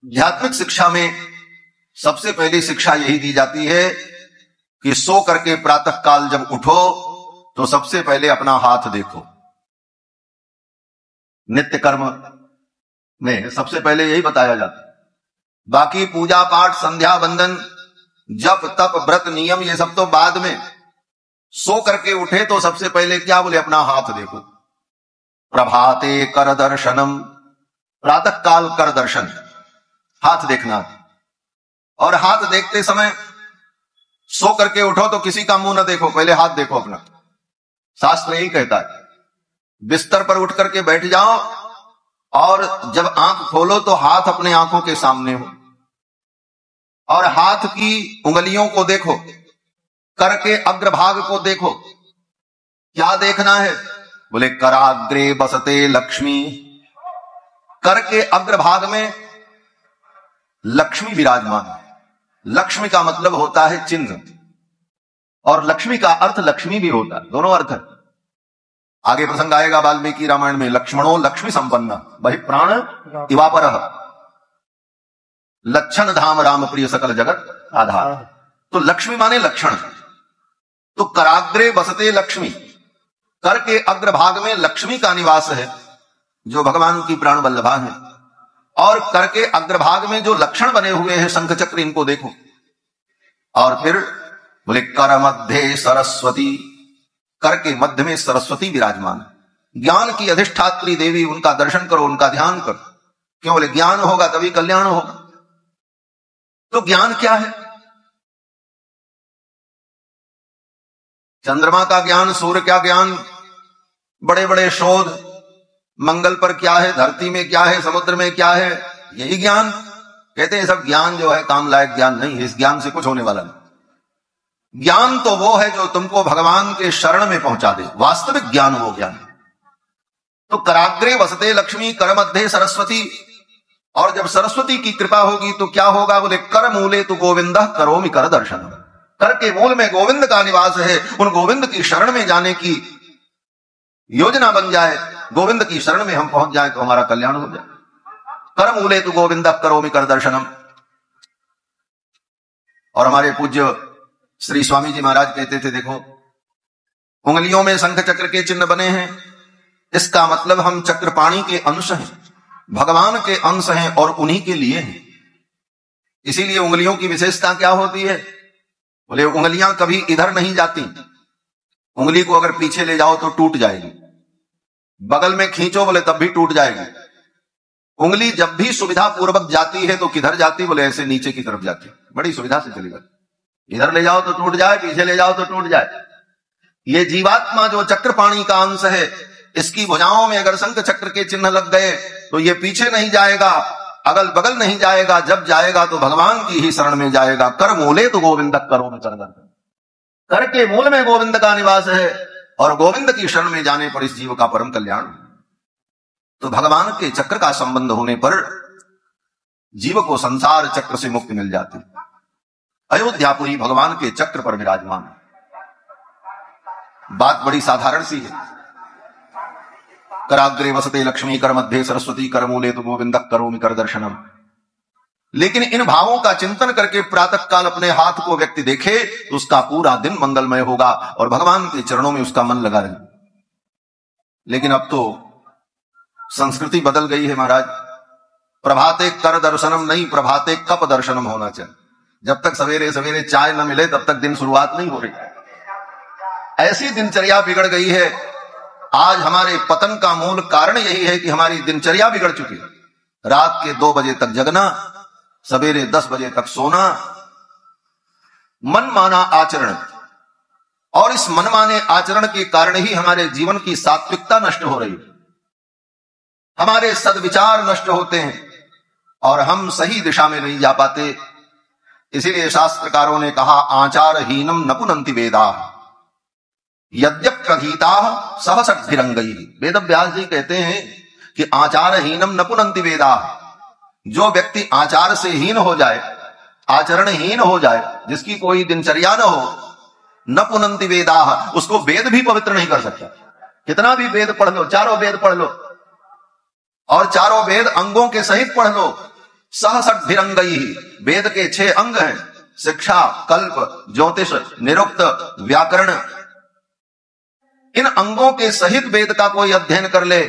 आध्यात्मिक शिक्षा में सबसे पहली शिक्षा यही दी जाती है कि सो करके प्रातः काल जब उठो तो सबसे पहले अपना हाथ देखो। नित्य कर्म में सबसे पहले यही बताया जाता है। बाकी पूजा पाठ संध्या बंदन जप तप व्रत नियम ये सब तो बाद में। सो करके उठे तो सबसे पहले क्या बोले, अपना हाथ देखो। प्रभाते कर दर्शनम, प्रातः काल कर दर्शन, हाथ देखना। और हाथ देखते समय सो करके उठो तो किसी का मुंह न देखो, पहले हाथ देखो अपना। शास्त्र यही कहता है। बिस्तर पर उठ करके बैठ जाओ और जब आंख खोलो तो हाथ अपने आंखों के सामने हो और हाथ की उंगलियों को देखो, कर के अग्रभाग को देखो। क्या देखना है बोले, कराग्रे बसते लक्ष्मी, कर के अग्रभाग में लक्ष्मी विराजमान है। लक्ष्मी का मतलब होता है चिन्ह, और लक्ष्मी का अर्थ लक्ष्मी भी होता है, दोनों अर्थ है। आगे प्रसंग आएगा वाल्मीकि रामायण में, लक्ष्मणो लक्ष्मी संपन्न वही प्राण इवापर, लक्षण धाम राम प्रिय सकल जगत आधार। तो लक्ष्मी माने लक्षण। तो कराग्रे बसते लक्ष्मी, कर के अग्रभाग में लक्ष्मी का निवास है जो भगवान की प्राण वल्लभा है। और कर के अग्रभाग में जो लक्षण बने हुए हैं शंख चक्र, इनको देखो। और फिर बोले कर मध्य सरस्वती, कर के मध्य में सरस्वती विराजमान, ज्ञान की अधिष्ठात्री देवी, उनका दर्शन करो, उनका ध्यान करो। क्यों बोले, ज्ञान होगा तभी कल्याण होगा। तो ज्ञान क्या है? चंद्रमा का ज्ञान, सूर्य का ज्ञान, बड़े बड़े शोध, मंगल पर क्या है, धरती में क्या है, समुद्र में क्या है, यही ज्ञान। कहते हैं सब ज्ञान जो है काम लायक ज्ञान नहीं है, इस ज्ञान से कुछ होने वाला नहीं। ज्ञान तो वो है जो तुमको भगवान के शरण में पहुंचा दे, वास्तविक ज्ञान वो ज्ञान। तो कराग्रे वसते लक्ष्मी, कर मध्य सरस्वती। और जब सरस्वती की कृपा होगी तो क्या होगा बोले, कर मूले तो गोविंद करोमि कर दर्शन। कर के मूल में गोविंद का निवास है, उन गोविंद की शरण में जाने की योजना बन जाए, गोविंद की शरण में हम पहुंच जाए तो हमारा कल्याण हो जाए। कर मूले तो गोविंद करोमि कर दर्शनम। और हमारे पूज्य श्री स्वामी जी महाराज कहते थे, देखो उंगलियों में शंख चक्र के चिन्ह बने हैं, इसका मतलब हम चक्रपाणी के अंश हैं, भगवान के अंश हैं और उन्हीं के लिए हैं। इसीलिए उंगलियों की विशेषता क्या होती है बोले, उंगलियां कभी इधर नहीं जाती। उंगली को अगर पीछे ले जाओ तो टूट जाएगी, बगल में खींचो बोले तब भी टूट जाएगी। उंगली जब भी सुविधा पूर्वक जाती है तो किधर जाती बोले, ऐसे नीचे की तरफ जाती, बड़ी सुविधा से चली जाती। इधर ले जाओ तो टूट जाए, पीछे ले जाओ तो टूट जाए। ये जीवात्मा जो चक्रपाणी का अंश है, इसकी भुजाओं में अगर शंख चक्र के चिन्ह लग गए तो ये पीछे नहीं जाएगा, अगल बगल नहीं जाएगा, जब जाएगा तो भगवान की ही शरण में जाएगा। कर मूले तो गोविंद करोमि कर दर्शन। कर के मूल में गोविंद का निवास है और गोविंद की शरण में जाने पर इस जीव का परम कल्याण। तो भगवान के चक्र का संबंध होने पर जीव को संसार चक्र से मुक्ति मिल जाती। अयोध्यापुरी भगवान के चक्र पर विराजमान। बात बड़ी साधारण सी है। कराग्रे वसते लक्ष्मी, कर मध्य सरस्वती, कर मूले तो गोविंद करोमि कर दर्शनम। लेकिन इन भावों का चिंतन करके प्रातः काल अपने हाथ को व्यक्ति देखे तो उसका पूरा दिन मंगलमय होगा और भगवान के चरणों में उसका मन लगा रहे। लेकिन अब तो संस्कृति बदल गई है महाराज। प्रभाते कर दर्शनम नहीं, प्रभाते कप दर्शनम होना चाहिए। जब तक सवेरे सवेरे चाय न मिले तब तक दिन शुरुआत नहीं हो रही। ऐसी दिनचर्या बिगड़ गई है। आज हमारे पतन का मूल कारण यही है कि हमारी दिनचर्या बिगड़ चुकी है। रात के 2 बजे तक जगना, सवेरे 10 बजे तक सोना, मनमाना आचरण। और इस मनमाने आचरण के कारण ही हमारे जीवन की सात्विकता नष्ट हो रही है, हमारे सद्विचार नष्ट होते हैं और हम सही दिशा में नहीं जा पाते। इसीलिए शास्त्रकारों ने कहा, आचारहीनम न पुनन्ति वेदा यद्यप्रधीता सहसद्भिरंगैः। वेद व्यास जी कहते हैं कि आचारहीनम न पुनन्ति वेदा। जो व्यक्ति आचार से हीन हो जाए, आचरणहीन हो जाए, जिसकी कोई दिनचर्या न हो, न पुनन्ति वेदा, उसको वेद भी पवित्र नहीं कर सकता। कितना भी वेद पढ़ लो, चारों वेद पढ़ लो और चारों वेद अंगों के सहित पढ़ लो, सह षड्भिरंगई, वेद के 6 अंग हैं, शिक्षा, कल्प, ज्योतिष, निरुक्त, व्याकरण। इन अंगों के सहित वेद का कोई अध्ययन कर ले,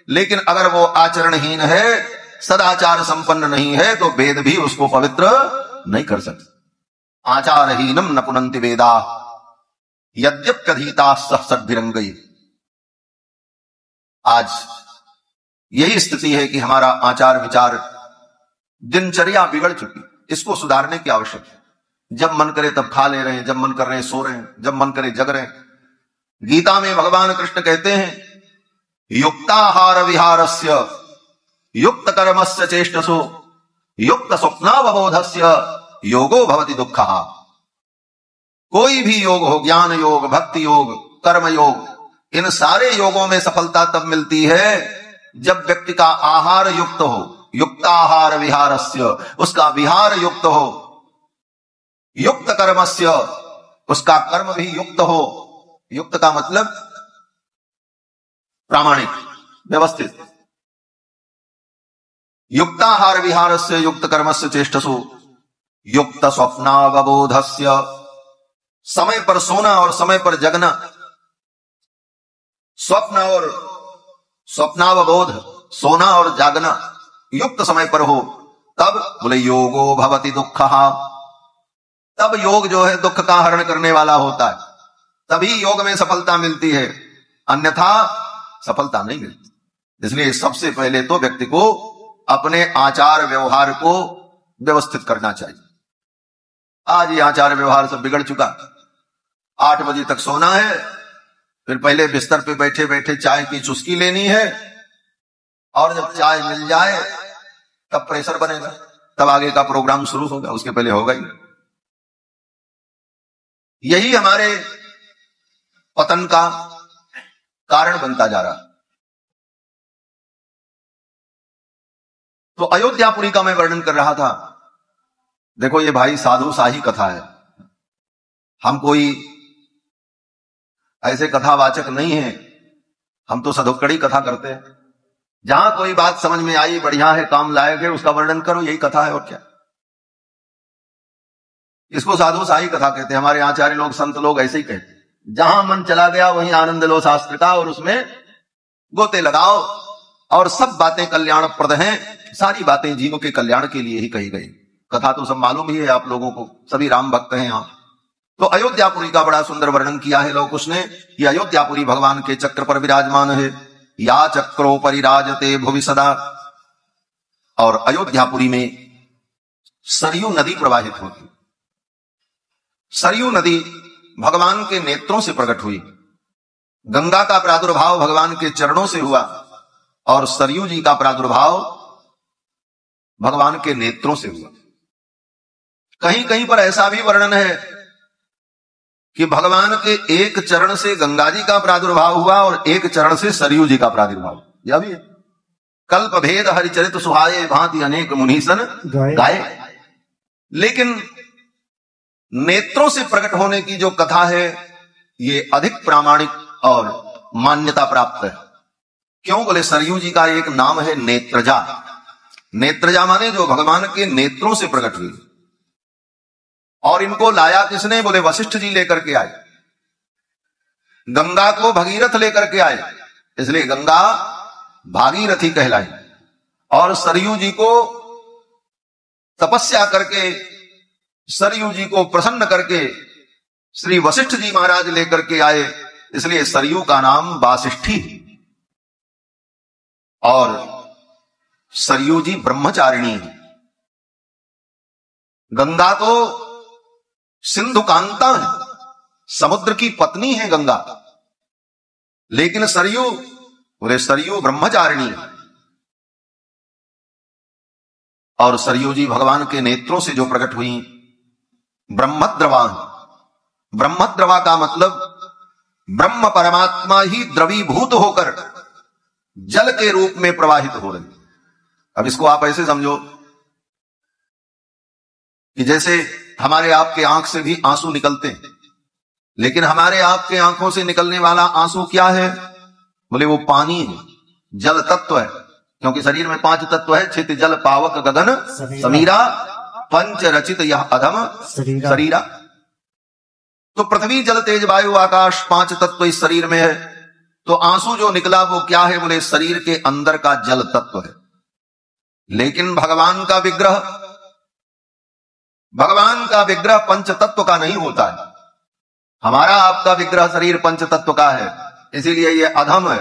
लेकिन अगर वो आचरणहीन है, सदाचार संपन्न नहीं है, तो वेद भी उसको पवित्र नहीं कर सकते। आचारहीनम न पुनन्ति वेदा यद्यप्यधीता सह षड्भिरंगई। आज यही स्थिति है कि हमारा आचार विचार, दिनचर्या बिगड़ चुकी, इसको सुधारने की आवश्यकता है। जब मन करे तब खा ले रहे हैं, जब मन कर रहे हैं सो रहे हैं, जब मन करे जग रहे हैं। गीता में भगवान कृष्ण कहते हैं, युक्ताहार विहारस्य युक्त कर्मस्य चेष्टसो युक्त स्वप्नावबोधस्य योगो भवति दुःखः। कोई भी योग हो, ज्ञान योग, भक्ति योग, कर्म योग, इन सारे योगों में सफलता तब मिलती है जब व्यक्ति का आहार युक्त हो। युक्ताहार विहारस्य, उसका विहार युक्त हो। युक्त कर्मस्य, उसका कर्म भी युक्त हो। युक्त का मतलब प्रामाणिक, व्यवस्थित। युक्ताहार विहारस्य युक्त कर्मस्य चेष्टसु युक्त स्वप्नावबोधस्य, समय पर सोना और समय पर जगना। स्वप्न और स्वप्नावबोध, सोना और जागना युक्त समय पर हो, तब बोले योगो भवति दुःखः। तब योग जो है दुख का हरण करने वाला होता है, तभी योग में सफलता मिलती है, अन्यथा सफलता नहीं मिलती। इसलिए सबसे पहले तो व्यक्ति को अपने आचार व्यवहार को व्यवस्थित करना चाहिए। आज ये आचार व्यवहार सब बिगड़ चुका। 8 बजे तक सोना है, फिर पहले बिस्तर पे बैठे बैठे चाय की चुस्की लेनी है, और जब चाय मिल जाए तब प्रेशर बनेगा, तब आगे का प्रोग्राम शुरू होगा, उसके पहले होगा ही। यही हमारे पतन का कारण बनता जा रहा। तो अयोध्यापुरी का मैं वर्णन कर रहा था। देखो ये भाई साधु शाही कथा है, हम कोई ऐसे कथावाचक नहीं है, हम तो सधुक्कड़ी कथा करते हैं। जहां कोई बात समझ में आई, बढ़िया है, काम लायक है, उसका वर्णन करो, यही कथा है और क्या। इसको साधु शाही कथा कहते हैं। हमारे आचार्य लोग, संत लोग ऐसे ही कहते हैं, जहां मन चला गया वहीं आनंद लो शास्त्र का, और उसमें गोते लगाओ, और सब बातें कल्याणप्रद हैं, सारी बातें जीवों के कल्याण के लिए ही कही गई। कथा तो सब मालूम ही है आप लोगों को, सभी राम भक्त हैं आप। तो अयोध्यापुरी का बड़ा सुंदर वर्णन किया है लौकुश ने। ये अयोध्यापुरी भगवान के चक्र पर विराजमान है। या चक्रो परिराजते भुवि सदा। और अयोध्यापुरी में सरयू नदी प्रवाहित होती। सरयू नदी भगवान के नेत्रों से प्रकट हुई। गंगा का प्रादुर्भाव भगवान के चरणों से हुआ, और सरयू जी का प्रादुर्भाव भगवान के नेत्रों से हुआ। कहीं कहीं पर ऐसा भी वर्णन है कि भगवान के एक चरण से गंगा जी का प्रादुर्भाव हुआ और एक चरण से सरयू जी का प्रादुर्भाव। यह भी है। कल्प भेद हरिचरित सुहाये भांति अनेक मुनीसन गाए। लेकिन नेत्रों से प्रकट होने की जो कथा है, ये अधिक प्रामाणिक और मान्यता प्राप्त है। क्यों बोले, सरयू जी का एक नाम है नेत्रजा। नेत्रजा माने जो भगवान के नेत्रों से प्रकट हुई। और इनको लाया किसने, बोले वशिष्ठ जी लेकर के आए। गंगा को भगीरथ लेकर के आए, इसलिए गंगा भागीरथी कहलाई। और सरयू जी को तपस्या करके, सरयू जी को प्रसन्न करके श्री वशिष्ठ जी महाराज लेकर के आए, इसलिए सरयू का नाम वासिष्ठी। और सरयू जी ब्रह्मचारिणी है। गंगा तो सिंधु कांता है, समुद्र की पत्नी है गंगा, लेकिन सरयू, बोले सरयू ब्रह्मचारिणी है। और सरयू जी भगवान के नेत्रों से जो प्रकट हुई, ब्रह्मद्रवा। ब्रह्मद्रवा का मतलब ब्रह्म परमात्मा ही द्रवीभूत होकर जल के रूप में प्रवाहित हो रही। अब इसको आप ऐसे समझो कि जैसे हमारे आपके आंख से भी आंसू निकलते हैं, लेकिन हमारे आपके आंखों से निकलने वाला आंसू क्या है, बोले वो पानी है, जल तत्व है। क्योंकि शरीर में 5 तत्व है, छित जल पावक गगन समीरा, पंच रचित यह अधम शरीरा। तो पृथ्वी जल तेज वायु आकाश 5 तत्व इस शरीर में है। तो आंसू जो निकला वो क्या है? बोले शरीर के अंदर का जल तत्व है। लेकिन भगवान का विग्रह पंच तत्व का नहीं होता है। हमारा आपका विग्रह शरीर पंच तत्व का है, इसीलिए ये अधम है,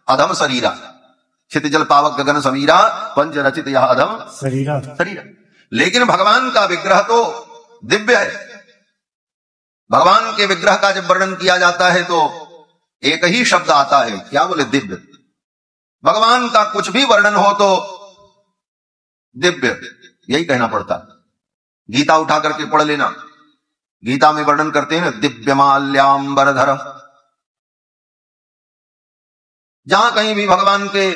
अधम शरीरा। क्षिति जल पावक गगन समीरा, पंच रचित यह अधम शरीरा। लेकिन भगवान का विग्रह तो दिव्य है। भगवान के विग्रह का जब वर्णन किया जाता है तो एक ही शब्द आता है, क्या? बोले दिव्य। भगवान का कुछ भी वर्णन हो तो दिव्य, यही कहना पड़ता है। गीता उठा करके पढ़ लेना, गीता में वर्णन करते हैं ना, दिव्य माल्याम्बरधर। जहां कहीं भी भगवान के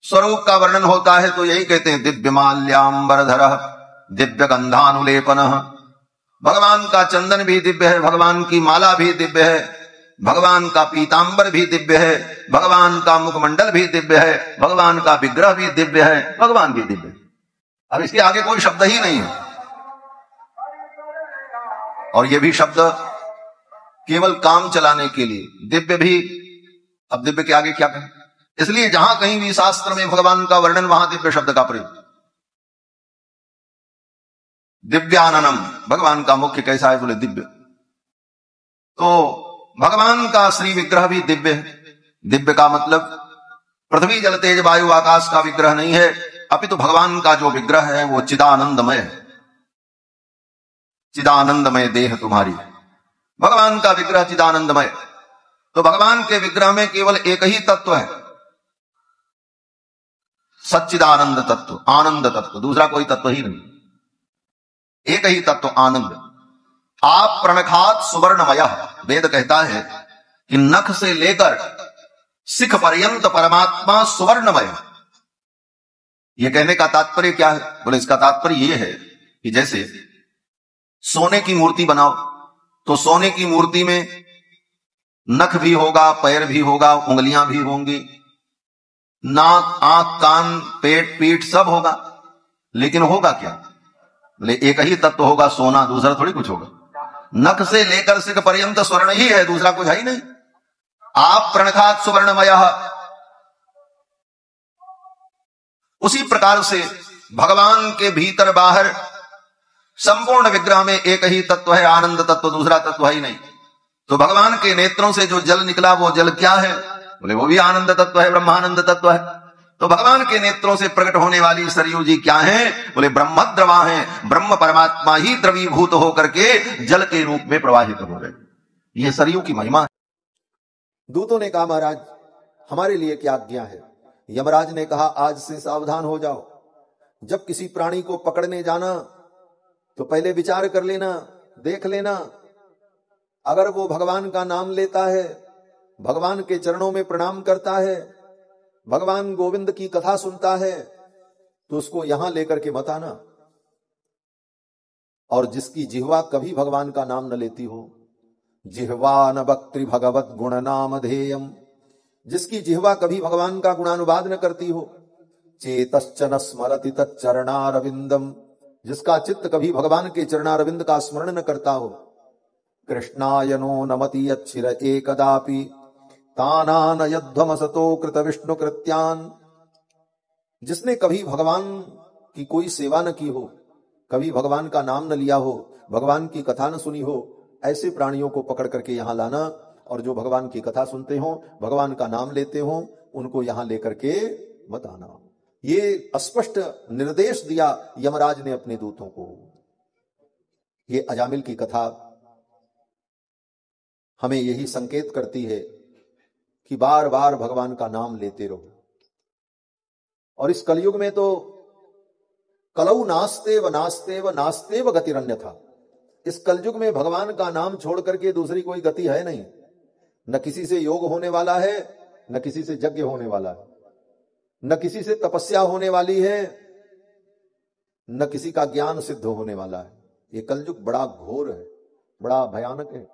स्वरूप का वर्णन होता है तो यही कहते हैं, दिव्य माल्याम्बरधर दिव्य गंधानुलेपन। भगवान का चंदन भी दिव्य है, भगवान की माला भी दिव्य है, भगवान का पीतांबर भी दिव्य है, भगवान का मुखमंडल भी दिव्य है, भगवान का विग्रह भी दिव्य है, भगवान भी दिव्य है। अब इसके आगे कोई शब्द ही नहीं है। और ये भी शब्द केवल काम चलाने के लिए, दिव्य भी। अब दिव्य के आगे क्या कहें? इसलिए जहां कहीं भी शास्त्र में भगवान का वर्णन, वहां दिव्य शब्द का प्रयोग। दिव्याननम, भगवान का मुख्य कैसा है? बोले दिव्य। तो भगवान का श्री विग्रह भी दिव्य है। दिव्य का मतलब पृथ्वी जल तेज वायु आकाश का विग्रह नहीं है, अपितु तो भगवान का जो विग्रह है वो चिदानंदमय है। चिदानंदमय देह तुम्हारी, भगवान का विग्रह चिदानंदमय। तो भगवान के विग्रह में केवल एक ही तत्व है, सच्चिदानंद तत्व, आनंद तत्व, दूसरा कोई तत्व ही नहीं, एक ही तत्व आनंद। आप प्रणखात सुवर्णमय, वेद कहता है कि नख से लेकर शिख पर्यंत परमात्मा सुवर्णमय। यह कहने का तात्पर्य क्या है? बोले इसका तात्पर्य यह है कि जैसे सोने की मूर्ति बनाओ तो सोने की मूर्ति में नख भी होगा, पैर भी होगा, उंगलियां भी होंगी, नाक आंख कान पेट पीठ सब होगा, लेकिन होगा क्या? बोले एक ही तत्व होगा, सोना, दूसरा थोड़ी कुछ होगा। नख से लेकर शिख पर्यंत स्वर्ण ही है, दूसरा कुछ है ही नहीं। आप प्रणखात सुवर्णमय। उसी प्रकार से भगवान के भीतर बाहर संपूर्ण विग्रह में एक ही तत्व है, आनंद तत्व, दूसरा तत्व है ही नहीं। तो भगवान के नेत्रों से जो जल निकला वो जल क्या है? बोले वो भी आनंद तत्व है, ब्रह्मानंद तत्व है। तो भगवान के नेत्रों से प्रकट होने वाली सरयू जी क्या है? बोले ब्रह्म द्रवा है, ब्रह्म परमात्मा ही द्रवीभूत होकर के जल के रूप में प्रवाहित हो गए। ये सरयू की महिमा है। दूतों ने कहा महाराज हमारे लिए क्या आज्ञा है? यमराज ने कहा आज से सावधान हो जाओ, जब किसी प्राणी को पकड़ने जाना तो पहले विचार कर लेना, देख लेना, अगर वो भगवान का नाम लेता है, भगवान के चरणों में प्रणाम करता है, भगवान गोविंद की कथा सुनता है, तो उसको यहां लेकर के मत आना। और जिसकी जिह्वा कभी भगवान का नाम न लेती हो, जिह्वा न वक्त्री भगवत गुण नाम धेयम, जिसकी जिह्वा कभी भगवान का गुणानुवाद न करती हो, चेतश्च न स्मरति तच्चरणारविंदम, जिसका चित्त कभी भगवान के चरणारविंद का स्मरण न करता हो, कृष्णायनो नमति यच्छिर एकदापि तानान यध्वमसतो कृत विष्णु कृत्यान, जिसने कभी भगवान की कोई सेवा न की हो, कभी भगवान का नाम न लिया हो, भगवान की कथा न सुनी हो, ऐसे प्राणियों को पकड़ करके यहां लाना। और जो भगवान की कथा सुनते हो, भगवान का नाम लेते हो, उनको यहां लेकर के मत आना। ये स्पष्ट निर्देश दिया यमराज ने अपने दूतों को। ये अजामिल की कथा हमें यही संकेत करती है कि बार बार भगवान का नाम लेते रहो। और इस कलयुग में तो कलौ नास्तेव नास्तेव नास्तेव गतिरन्य था। इस कलयुग में भगवान का नाम छोड़ करके दूसरी कोई गति है नहीं। न किसी से योग होने वाला है, न किसी से यज्ञ होने वाला है, न किसी से तपस्या होने वाली है, न किसी का ज्ञान सिद्ध होने वाला है। ये कलयुग बड़ा घोर है, बड़ा भयानक है।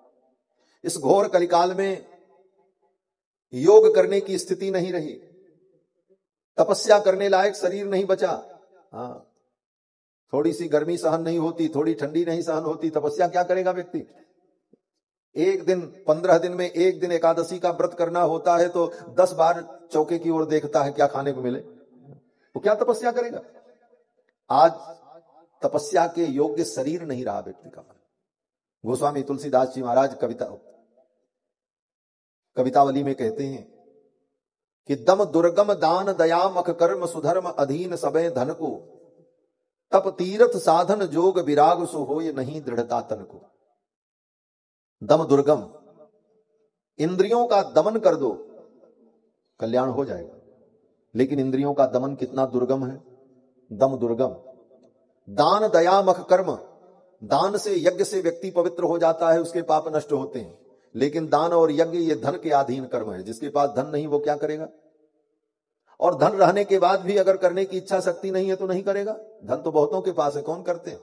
इस घोर कलिकाल में योग करने की स्थिति नहीं रही, तपस्या करने लायक शरीर नहीं बचा। हाँ, थोड़ी सी गर्मी सहन नहीं होती, थोड़ी ठंडी नहीं सहन होती, तपस्या क्या करेगा व्यक्ति? एक दिन 15 दिन में एक दिन एकादशी का व्रत करना होता है तो 10 बार चौके की ओर देखता है क्या खाने को मिले। वो क्या तपस्या करेगा? आज तपस्या के योग्य शरीर नहीं रहा व्यक्ति का। गोस्वामी तुलसीदास जी महाराज कवितावली में कहते हैं कि दम दुर्गम दान दया मख कर्म सुधर्म अधीन सबे धन को, तप तीर्थ साधन जोग विराग सो होय नहीं दृढ़ता तन को। दम दुर्गम, इंद्रियों का दमन कर दो कल्याण हो जाएगा, लेकिन इंद्रियों का दमन कितना दुर्गम है। दम दुर्गम। दान दया मख कर्म, दान से यज्ञ से व्यक्ति पवित्र हो जाता है, उसके पाप नष्ट होते हैं, लेकिन दान और यज्ञ ये धन के अधीन कर्म है। जिसके पास धन नहीं वो क्या करेगा? और धन रहने के बाद भी अगर करने की इच्छा शक्ति नहीं है तो नहीं करेगा। धन तो बहुतों के पास है, कौन करते हैं?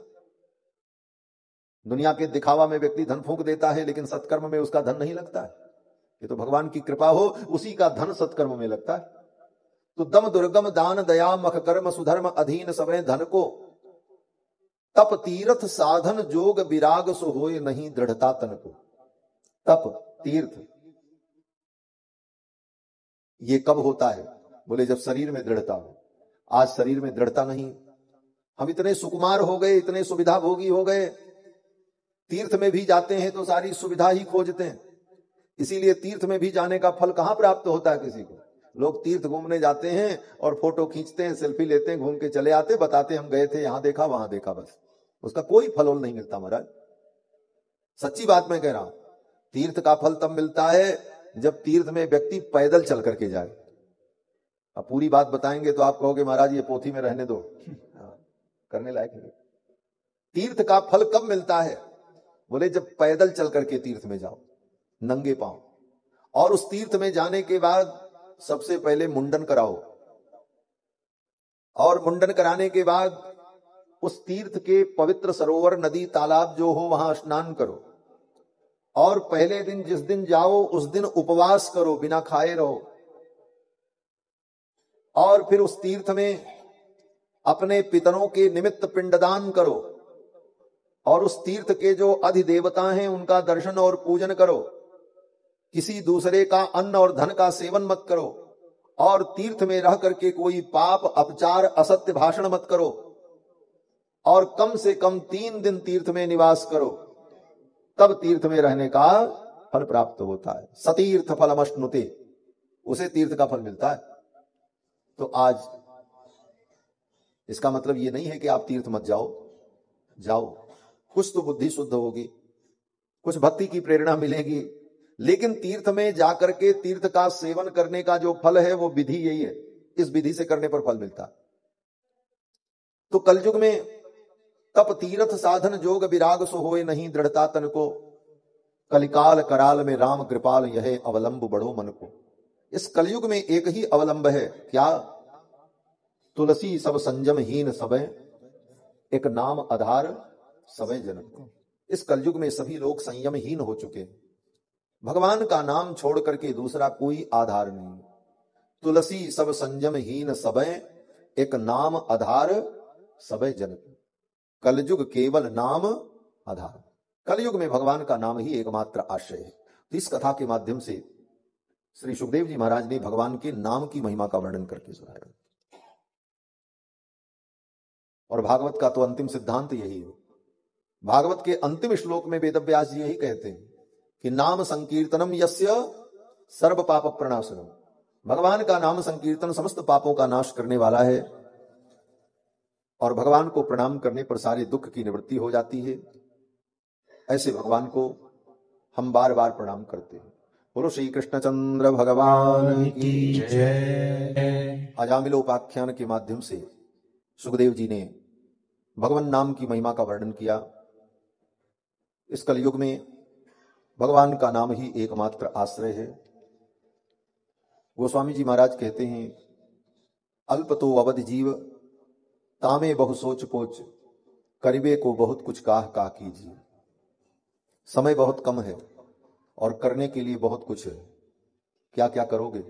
दुनिया के दिखावा में व्यक्ति धन फूंक देता है, लेकिन सत्कर्म में उसका धन नहीं लगता है। ये तो भगवान की कृपा हो, उसी का धन सत्कर्म में लगता है। तो दम दुर्गम दान दया मख कर्म सुधर्म अधीन सबे धन को, तप तीर्थ साधन जोग विराग सो होय नहीं दृढ़ता तन को। तप तीर्थ ये कब होता है? बोले जब शरीर में दृढ़ता हो। आज शरीर में दृढ़ता नहीं। हम इतने सुकुमार हो गए, इतने सुविधा भोगी हो गए, तीर्थ में भी जाते हैं तो सारी सुविधा ही खोजते हैं। इसीलिए तीर्थ में भी जाने का फल कहां प्राप्त होता है किसी को। लोग तीर्थ घूमने जाते हैं और फोटो खींचते हैं, सेल्फी लेते हैं, घूम के चले आते, बताते हम गए थे, यहां देखा वहां देखा, बस उसका कोई फल नहीं मिलता महाराज। सच्ची बात मैं कह रहा हूं। तीर्थ का फल तब मिलता है जब तीर्थ में व्यक्ति पैदल चल करके जाए। अब पूरी बात बताएंगे तो आप कहोगे महाराज ये पोथी में रहने दो, करने लायक नहीं। तीर्थ का फल कब मिलता है? बोले जब पैदल चल करके तीर्थ में जाओ, नंगे पांव, और उस तीर्थ में जाने के बाद सबसे पहले मुंडन कराओ, और मुंडन कराने के बाद उस तीर्थ के पवित्र सरोवर नदी तालाब जो हो वहां स्नान करो, और पहले दिन जिस दिन जाओ उस दिन उपवास करो, बिना खाए रहो, और फिर उस तीर्थ में अपने पितरों के निमित्त पिंडदान करो, और उस तीर्थ के जो अधिदेवता हैं उनका दर्शन और पूजन करो। किसी दूसरे का अन्न और धन का सेवन मत करो, और तीर्थ में रह करके कोई पाप अपचार असत्य भाषण मत करो, और कम से कम 3 दिन तीर्थ में निवास करो, तब तीर्थ में रहने का फल प्राप्त होता है। सतीर्थ फलमश्नुते, उसे तीर्थ का फल मिलता है। तो आज इसका मतलब ये नहीं है कि आप तीर्थ मत जाओ, जाओ, कुछ तो बुद्धि शुद्ध होगी, कुछ भक्ति की प्रेरणा मिलेगी, लेकिन तीर्थ में जाकर के तीर्थ का सेवन करने का जो फल है वो विधि यही है, इस विधि से करने पर फल मिलता है। तो कलयुग में तप तीर्थ साधन जोग विराग सो होए नहीं दृढ़ता तन को, कलिकाल कराल में राम कृपाल यह अवलंब बढ़ो मन को। इस कलयुग में एक ही अवलंब है, क्या? तुलसी सब संयम हीन सबे, एक नाम आधार सबे जन को। इस कलयुग में सभी लोग संयमहीन हो चुके हैं। भगवान का नाम छोड़ करके दूसरा कोई आधार नहीं। तुलसी सब संयमहीन सबे, एक नाम आधार सबे जन को। कलयुग केवल नाम आधार। कलयुग में भगवान का नाम ही एकमात्र आश्रय है। तो इस कथा के माध्यम से श्री सुखदेव जी महाराज ने भगवान के नाम की महिमा का वर्णन करके सुनाया। और भागवत का तो अंतिम सिद्धांत यही है। भागवत के अंतिम श्लोक में वेदव्यास जी यही कहते हैं कि नाम संकीर्तनम यस्य सर्व पाप प्रणाशनम। भगवान का नाम संकीर्तन समस्त पापों का नाश करने वाला है, और भगवान को प्रणाम करने पर सारे दुख की निवृत्ति हो जाती है। ऐसे भगवान को हम बार बार प्रणाम करते हैं। बोलो श्री कृष्णचंद्र भगवान की जय। अजामिलोपाख्यान के माध्यम से सुखदेव जी ने भगवान नाम की महिमा का वर्णन किया। इस कलयुग में भगवान का नाम ही एकमात्र आश्रय है। गोस्वामी जी महाराज कहते हैं, अल्प तो अवध जीव तामे बहु सोच पोच, करीबे को बहुत कुछ काह कीजिए। समय बहुत कम है और करने के लिए बहुत कुछ है, क्या क्या करोगे?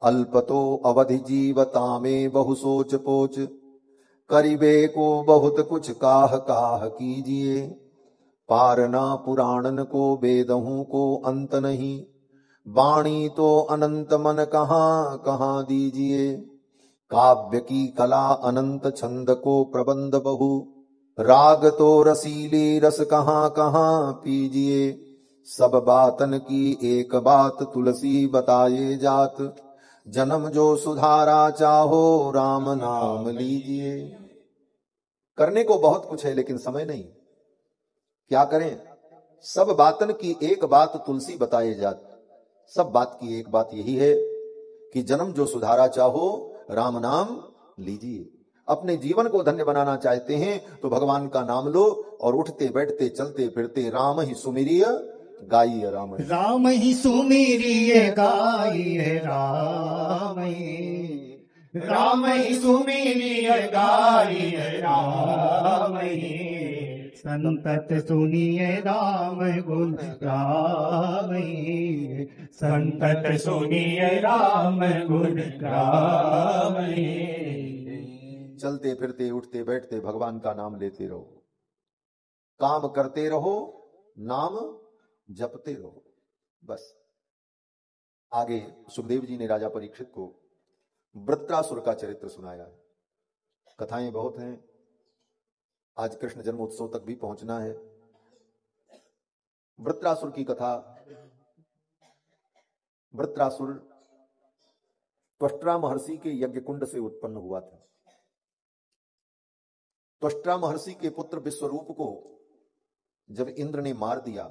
अल्पतो अवधि जीवता में बहु सोच पोच, करिबे को बहुत कुछ काह काह कीजिए। पारना पुराणन को वेदहूं को अंत नहीं, वाणी तो अनंत मन कहाँ कहाँ दीजिए। काव्य की कला अनंत छंद को प्रबंध बहु, राग तो रसीली रस कहाँ कहाँ पीजिए। सब बातन की एक बात तुलसी बताए जात, जन्म जो सुधारा चाहो राम नाम लीजिए। करने को बहुत कुछ है लेकिन समय नहीं, क्या करें। सब बातन की एक बात तुलसी बताए जात, सब बात की एक बात यही है कि जन्म जो सुधारा चाहो राम नाम लीजिए। अपने जीवन को धन्य बनाना चाहते हैं तो भगवान का नाम लो और उठते बैठते चलते फिरते राम ही सुमिरिय गाइए। राम ही सुमिरिय गाइए, राम ही सुमिरिय गाइए, राम ही संतत सुनिए राम गुण, राम ही संतत सुनिए राम गुण, राम ही। चलते फिरते उठते बैठते भगवान का नाम लेते रहो, काम करते रहो, नाम जपते रहो, बस। आगे सुखदेव जी ने राजा परीक्षित को वृत्रासुर का चरित्र सुनाया है। कथाएं बहुत हैं, आज कृष्ण जन्मोत्सव तक भी पहुंचना है। वृत्रासुर की कथा, वृत्रासुर त्वष्ट्रा महर्षि के यज्ञ कुंड से उत्पन्न हुआ था। त्वष्ट्रा महर्षि के पुत्र विश्वरूप को जब इंद्र ने मार दिया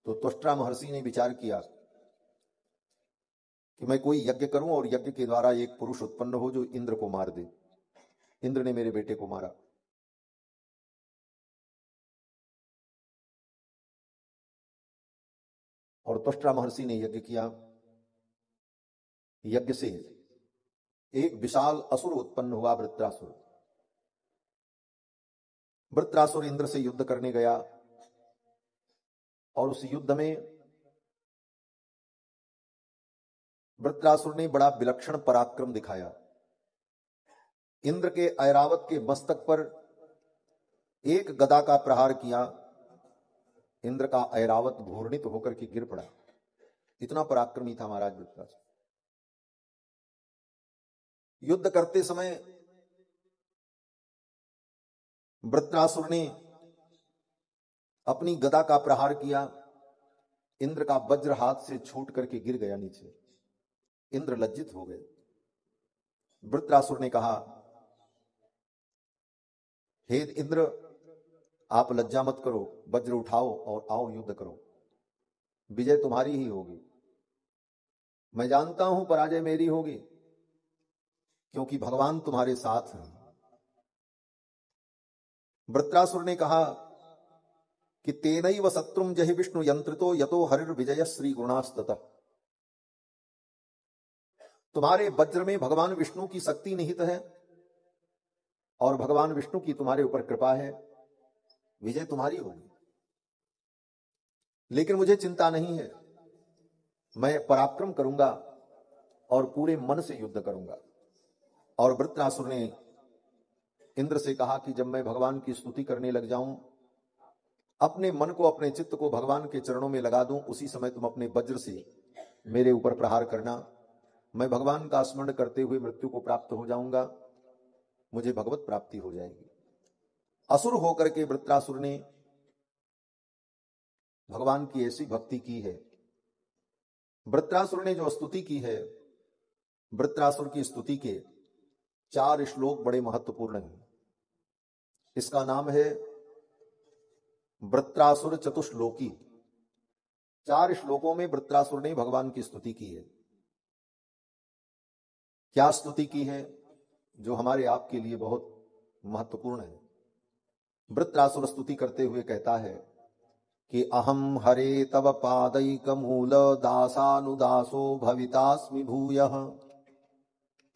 तो त्वष्ट्रा महर्षि ने विचार किया कि मैं कोई यज्ञ करूं और यज्ञ के द्वारा एक पुरुष उत्पन्न हो जो इंद्र को मार दे। इंद्र ने मेरे बेटे को मारा। और त्वष्ट्रा महर्षि ने यज्ञ किया। यज्ञ से एक विशाल असुर उत्पन्न हुआ, वृत्रासुर। वृत्रासुर इंद्र से युद्ध करने गया और उस युद्ध में वृत्रासुर ने बड़ा विलक्षण पराक्रम दिखाया। इंद्र के ऐरावत के मस्तक पर एक गदा का प्रहार किया, इंद्र का ऐरावत घूर्णित होकर के गिर पड़ा। इतना पराक्रमी था महाराज वृत्रासुर। युद्ध करते समय वृत्रासुर ने अपनी गदा का प्रहार किया, इंद्र का वज्र हाथ से छूट करके गिर गया नीचे। इंद्र लज्जित हो गए। वृत्रासुर ने कहा, हे इंद्र, आप लज्जा मत करो, वज्र उठाओ और आओ युद्ध करो, विजय तुम्हारी ही होगी। मैं जानता हूं पराजय मेरी होगी, क्योंकि भगवान तुम्हारे साथ हैं। वृत्रासुर ने कहा कि तेनैव शत्रुम जहि विष्णु यंत्रितो यतो हरिर् विजय श्री गुणास्ततः। तुम्हारे वज्र में भगवान विष्णु की शक्ति निहित है और भगवान विष्णु की तुम्हारे ऊपर कृपा है, विजय तुम्हारी होगी। लेकिन मुझे चिंता नहीं है, मैं पराक्रम करूंगा और पूरे मन से युद्ध करूंगा। और वृत्रासुर ने इंद्र से कहा कि जब मैं भगवान की स्तुति करने लग जाऊं, अपने मन को, अपने चित्त को भगवान के चरणों में लगा दूं, उसी समय तुम अपने वज्र से मेरे ऊपर प्रहार करना। मैं भगवान का स्मरण करते हुए मृत्यु को प्राप्त हो जाऊंगा, मुझे भगवत प्राप्ति हो जाएगी। असुर होकर के वृत्रासुर ने भगवान की ऐसी भक्ति की है। वृत्रासुर ने जो स्तुति की है, वृत्रासुर की स्तुति के 4 श्लोक बड़े महत्वपूर्ण हैं। इसका नाम है वृत्रासुर चतुश्लोकी। 4 श्लोकों में वृत्रासुर ने भगवान की स्तुति की है। क्या स्तुति की है जो हमारे आपके लिए बहुत महत्वपूर्ण है। वृत्रासुर स्तुति करते हुए कहता है कि अहम हरे तव पादैक मूल दासानुदासो भवितास्मि भूयः।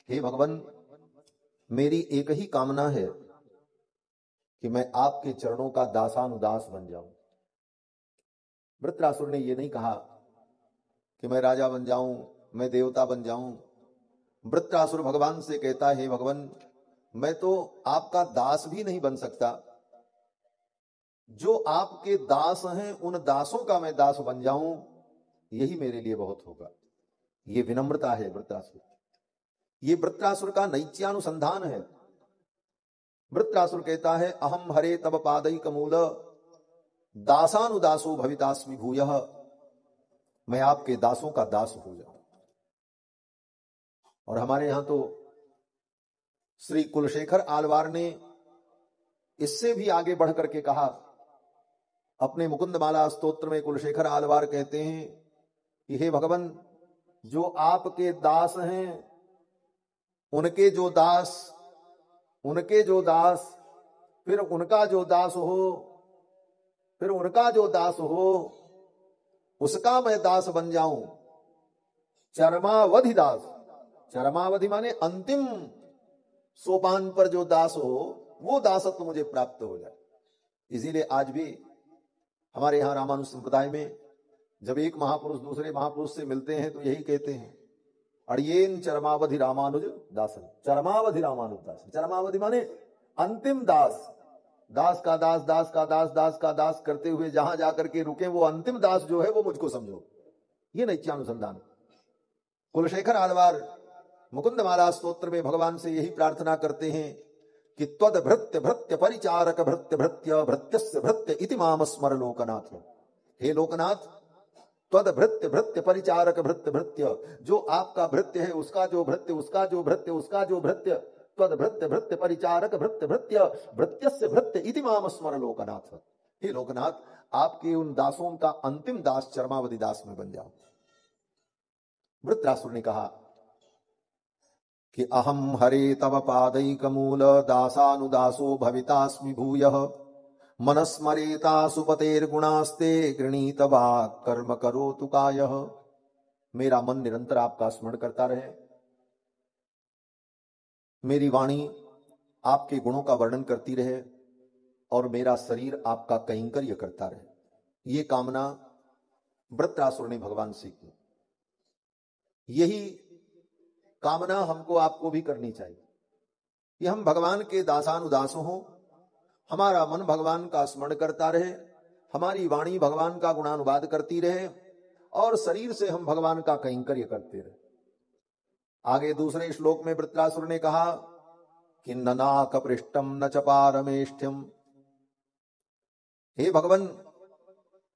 हे भगवान, मेरी एक ही कामना है कि मैं आपके चरणों का दासानुदास बन जाऊं। वृत्रासुर ने यह नहीं कहा कि मैं राजा बन जाऊं, मैं देवता बन जाऊं। वृत्रासुर भगवान से कहता है, भगवान मैं तो आपका दास भी नहीं बन सकता, जो आपके दास हैं उन दासों का मैं दास बन जाऊं, यही मेरे लिए बहुत होगा। ये विनम्रता है वृत्रासुर, ये वृत्रासुर का नैत्यानुसंधान है। वृत्रासुर कहता है, अहम हरे तब पादैक मूल दासानुदासो भवितास्मि भूयः, मैं आपके दासों का दास हो जाऊं। और हमारे यहां तो श्री कुलशेखर आलवार ने इससे भी आगे बढ़ करके कहा, अपने मुकुंदमाला स्तोत्र में कुलशेखर आलवार कहते हैं कि हे भगवान, जो आपके दास हैं उनके जो दास, फिर उनका जो दास हो, फिर उनका जो दास हो, उसका मैं दास बन जाऊं। चरमावधि दास, चरमावधि माने अंतिम सोपान पर जो दास हो, वो दासत्व मुझे प्राप्त हो जाए। इसीलिए आज भी हमारे यहाँ रामानुज संप्रदाय में जब एक महापुरुष दूसरे महापुरुष से मिलते हैं तो यही कहते हैं, अड़ियेन चरमावधि रामानुज दासन। चरमावधि रामानुज दासन, चरमावधि माने अंतिम दास, दास का दास, दास का दास, दास का दास करते हुए जहां जाकर के रुके, वो अंतिम दास जो है वो मुझको समझो। ये नैत्यानुसंधान। कुलशेखर आलवार मुकुंदमाला स्तोत्र में भगवान से यही प्रार्थना करते हैं कि त्वद भृत्य भृत्य परिचारक भृत्य भृत्य भृत्यस्य भृत्य इति माम स्मर लोकनाथ। हे लोकनाथ, त्वद भृत्य भृत्य परिचारक भृत्य भृत्य, जो आपका भृत्य है उसका जो भृत्य, उसका जो भृत्य, उसका जो भृत्य, त्वद भृत्य भृत्य परिचारक भृत्य भृत्य भृत्यस्य भृत्य इति माम स्मर लोकनाथ। हे लोकनाथ, आपके उन दासों का अंतिम दास चरमावधि दास में बन जाओ। वृत्रासुर ने कहा कि अहम हरे तव पादैक मूल दासानुदासो भवितास्मि भूयः, मनस्मरेता सुपतेर्गुणास्ते गृणीत वाक् कर्म करोतु कायः। मेरा मन निरंतर आपका स्मरण करता रहे, मेरी वाणी आपके गुणों का वर्णन करती रहे, और मेरा शरीर आपका कैंकर्य करता रहे। ये कामना वृत्रासुर ने भगवान से की। यही कामना हमको आपको भी करनी चाहिए कि हम भगवान के दासानुदास हों, हमारा मन भगवान का स्मरण करता रहे, हमारी वाणी भगवान का गुणानुवाद करती रहे, और शरीर से हम भगवान का कैंकर्य करते रहे। आगे दूसरे श्लोक में वृत्रासुर ने कहा कि न नाक पृष्ठम न च पारमेष्ठ्यम। हे भगवान,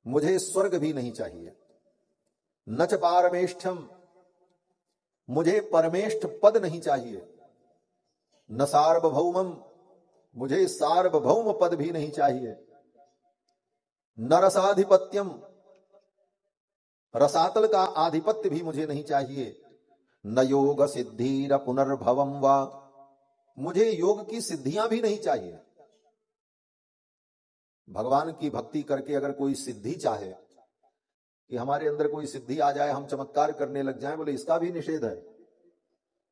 मुझे स्वर्ग भी नहीं चाहिए, न च पारमेष्ठ्यम, मुझे परमेष्ठ पद नहीं चाहिए, न सार्वभौमम, मुझे सार्वभौम पद भी नहीं चाहिए, न रसाधिपत्यम, रसातल का आधिपत्य भी मुझे नहीं चाहिए, न योग सिद्धि पुनर्भवम वा, मुझे योग की सिद्धियां भी नहीं चाहिए। भगवान की भक्ति करके अगर कोई सिद्धि चाहे कि हमारे अंदर कोई सिद्धि आ जाए, हम चमत्कार करने लग जाएं, बोले इसका भी निषेध है।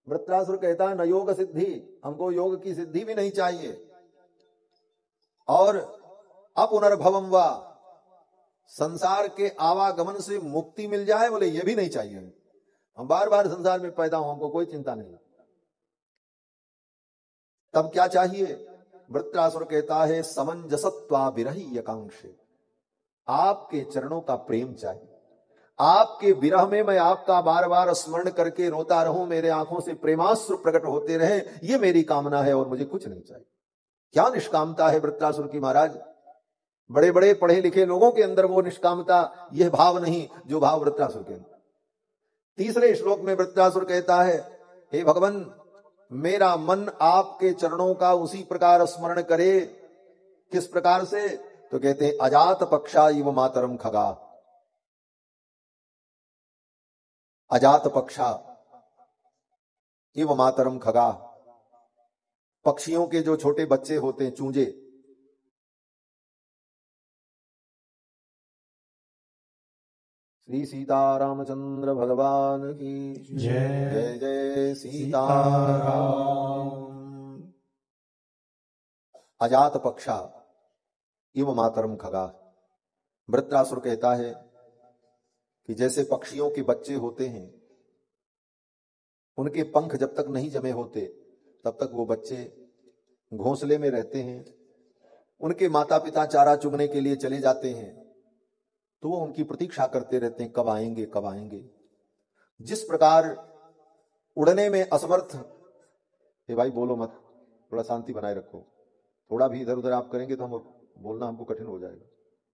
वृत्रासुर कहता है न योग सिद्धि, हमको योग की सिद्धि भी नहीं चाहिए, और अपुनर्भवम वा, संसार के आवागमन से मुक्ति मिल जाए, बोले ये भी नहीं चाहिए। हम बार बार संसार में पैदा हो, हमको कोई चिंता नहीं। तब क्या चाहिए? वृत्रासुर कहता है समंजसत्वा विरही आकांक्षे, आपके चरणों का प्रेम चाहिए। आपके विरह में मैं आपका बार बार स्मरण करके रोता रहूं, मेरे आंखों से प्रेमाश्रु प्रकट होते रहे, ये मेरी कामना है, और मुझे कुछ नहीं चाहिए। क्या निष्कामता है वृत्रासुर की महाराज! बड़े बड़े पढ़े लिखे लोगों के अंदर वो निष्कामता, यह भाव नहीं जो भाव वृत्रासुर के अंदर। तीसरे श्लोक में वृत्रासुर कहता है, हे भगवान, मेरा मन आपके चरणों का उसी प्रकार स्मरण करे। किस प्रकार से? तो कहते हैं अजात पक्षा इव मातरम खगा। अजात पक्षा इव मातरम खगा, पक्षियों के जो छोटे बच्चे होते हैं, चूंजे, श्री सीतारामचंद्र भगवान की जय। जय जय सीताराम। अजात पक्षा इव मातरम खगा। वृत्रासुर कहता है कि जैसे पक्षियों के बच्चे होते हैं, उनके पंख जब तक नहीं जमे होते तब तक वो बच्चे घोंसले में रहते हैं। उनके माता पिता चारा चुगने के लिए चले जाते हैं तो वो उनकी प्रतीक्षा करते रहते हैं, कब आएंगे कब आएंगे। जिस प्रकार उड़ने में असमर्थ, हे भाई बोलो मत, थोड़ा शांति बनाए रखो, थोड़ा भी इधर उधर आप करेंगे तो हम बोलना हमको कठिन हो जाएगा।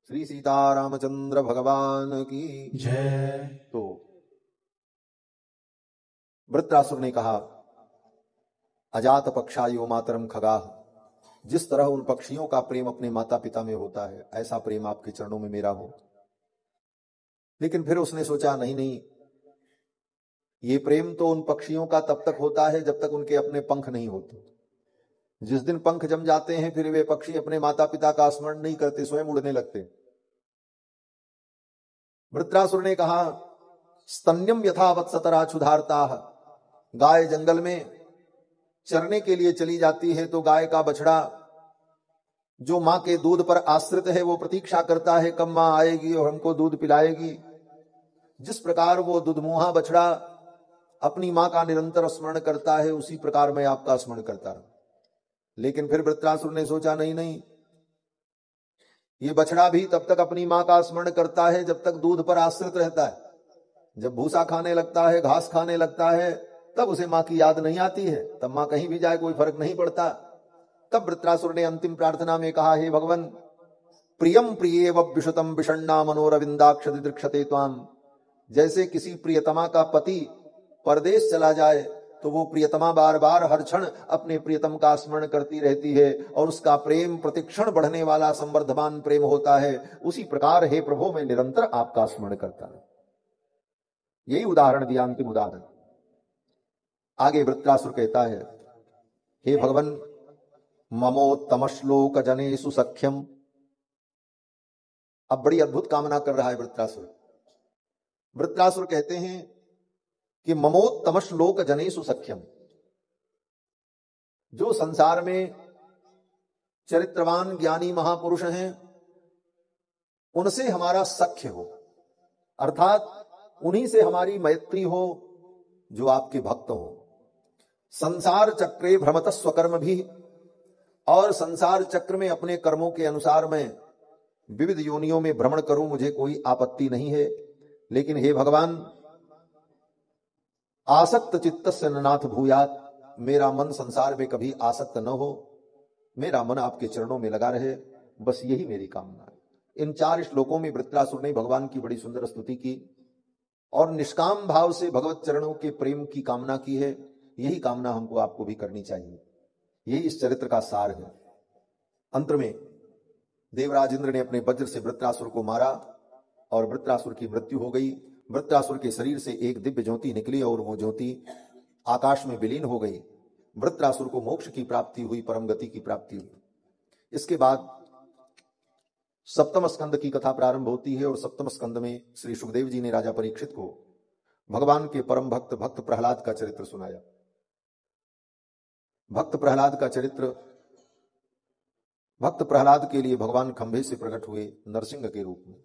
श्री सीतारामचंद्र भगवान की जय। तो वृत्रासुर ने कहा, अजात पक्षायो मातरम खगाह, जिस तरह उन पक्षियों का प्रेम अपने माता पिता में होता है ऐसा प्रेम आपके चरणों में मेरा हो। लेकिन फिर उसने सोचा नहीं नहीं, ये प्रेम तो उन पक्षियों का तब तक होता है जब तक उनके अपने पंख नहीं होते। जिस दिन पंख जम जाते हैं फिर वे पक्षी अपने माता पिता का स्मरण नहीं करते, स्वयं उड़ने लगते। वृत्रासुर ने कहा, स्तन्यम यथा वत्सतरा क्षुधार्ता, गाय जंगल में चरने के लिए चली जाती है तो गाय का बछड़ा जो मां के दूध पर आश्रित है वो प्रतीक्षा करता है कब मां आएगी और हमको दूध पिलाएगी। जिस प्रकार वो दुधमुहा बछड़ा अपनी मां का निरंतर स्मरण करता है उसी प्रकार मैं आपका स्मरण करता रहा। लेकिन फिर वृत्रासुर ने सोचा नहीं नहीं, ये बछड़ा भी तब तक अपनी मां का स्मरण करता है जब तक दूध पर आश्रित रहता है। जब भूसा खाने लगता है, घास खाने लगता है, तब उसे मां की याद नहीं आती है, तब मां कहीं भी जाए कोई फर्क नहीं पड़ता। तब वृत्रासुर ने अंतिम प्रार्थना में कहा, हे भगवान, प्रियम प्रियेव विशुतम विषण्णा मनोरविंदाक्ष दिदृक्षते त्वाम। जैसे किसी प्रियतमा का पति परदेश चला जाए तो वो प्रियतमा बार बार हर क्षण अपने प्रियतम का स्मरण करती रहती है और उसका प्रेम प्रतिक्षण बढ़ने वाला संवर्धमान प्रेम होता है, उसी प्रकार हे प्रभु मैं निरंतर आपका स्मरण करता हूं। यही उदाहरण दिया, अंतिम उदाहरण। आगे वृत्रासुर कहता है, हे भगवान, ममोत्तम श्लोक जनेषु सख्यम। अब बड़ी अद्भुत कामना कर रहा है वृत्रासुर। वृत्रासुर कहते हैं कि ममोत्तम श्लोक जनेषु सख्यम, जो संसार में चरित्रवान ज्ञानी महापुरुष हैं उनसे हमारा सख्य हो, अर्थात उन्हीं से हमारी मैत्री हो जो आपके भक्त हो। संसार चक्रे भ्रमत स्वकर्म भी, और संसार चक्र में अपने कर्मों के अनुसार मैं विविध योनियों में भ्रमण करूं, मुझे कोई आपत्ति नहीं है। लेकिन हे भगवान, आसक्त चित्तस्य न नाथ भूयात्, मेरा मन संसार में कभी आसक्त न हो, मेरा मन आपके चरणों में लगा रहे, बस यही मेरी कामना है। इन 4 श्लोकों में वृत्रासुर ने भगवान की बड़ी सुंदर स्तुति की और निष्काम भाव से भगवत चरणों के प्रेम की कामना की है। यही कामना हमको आपको भी करनी चाहिए। यही इस चरित्र का सार है। अंत में देवराज इंद्र ने अपने वज्र से वृत्रासुर को मारा और वृत्रासुर की मृत्यु हो गई। वृत्रासुर के शरीर से एक दिव्य ज्योति निकली और वो ज्योति आकाश में विलीन हो गई। वृत्रासुर को मोक्ष की प्राप्ति हुई, परम गति की प्राप्ति हुई। इसके बाद सप्तम स्कंद की कथा प्रारंभ होती है और सप्तम स्कंद में श्री सुखदेव जी ने राजा परीक्षित को भगवान के परम भक्त प्रहलाद का चरित्र सुनाया। भक्त प्रहलाद का चरित्र, भक्त प्रहलाद के लिए भगवान खंभे से प्रकट हुए नरसिंह के रूप में।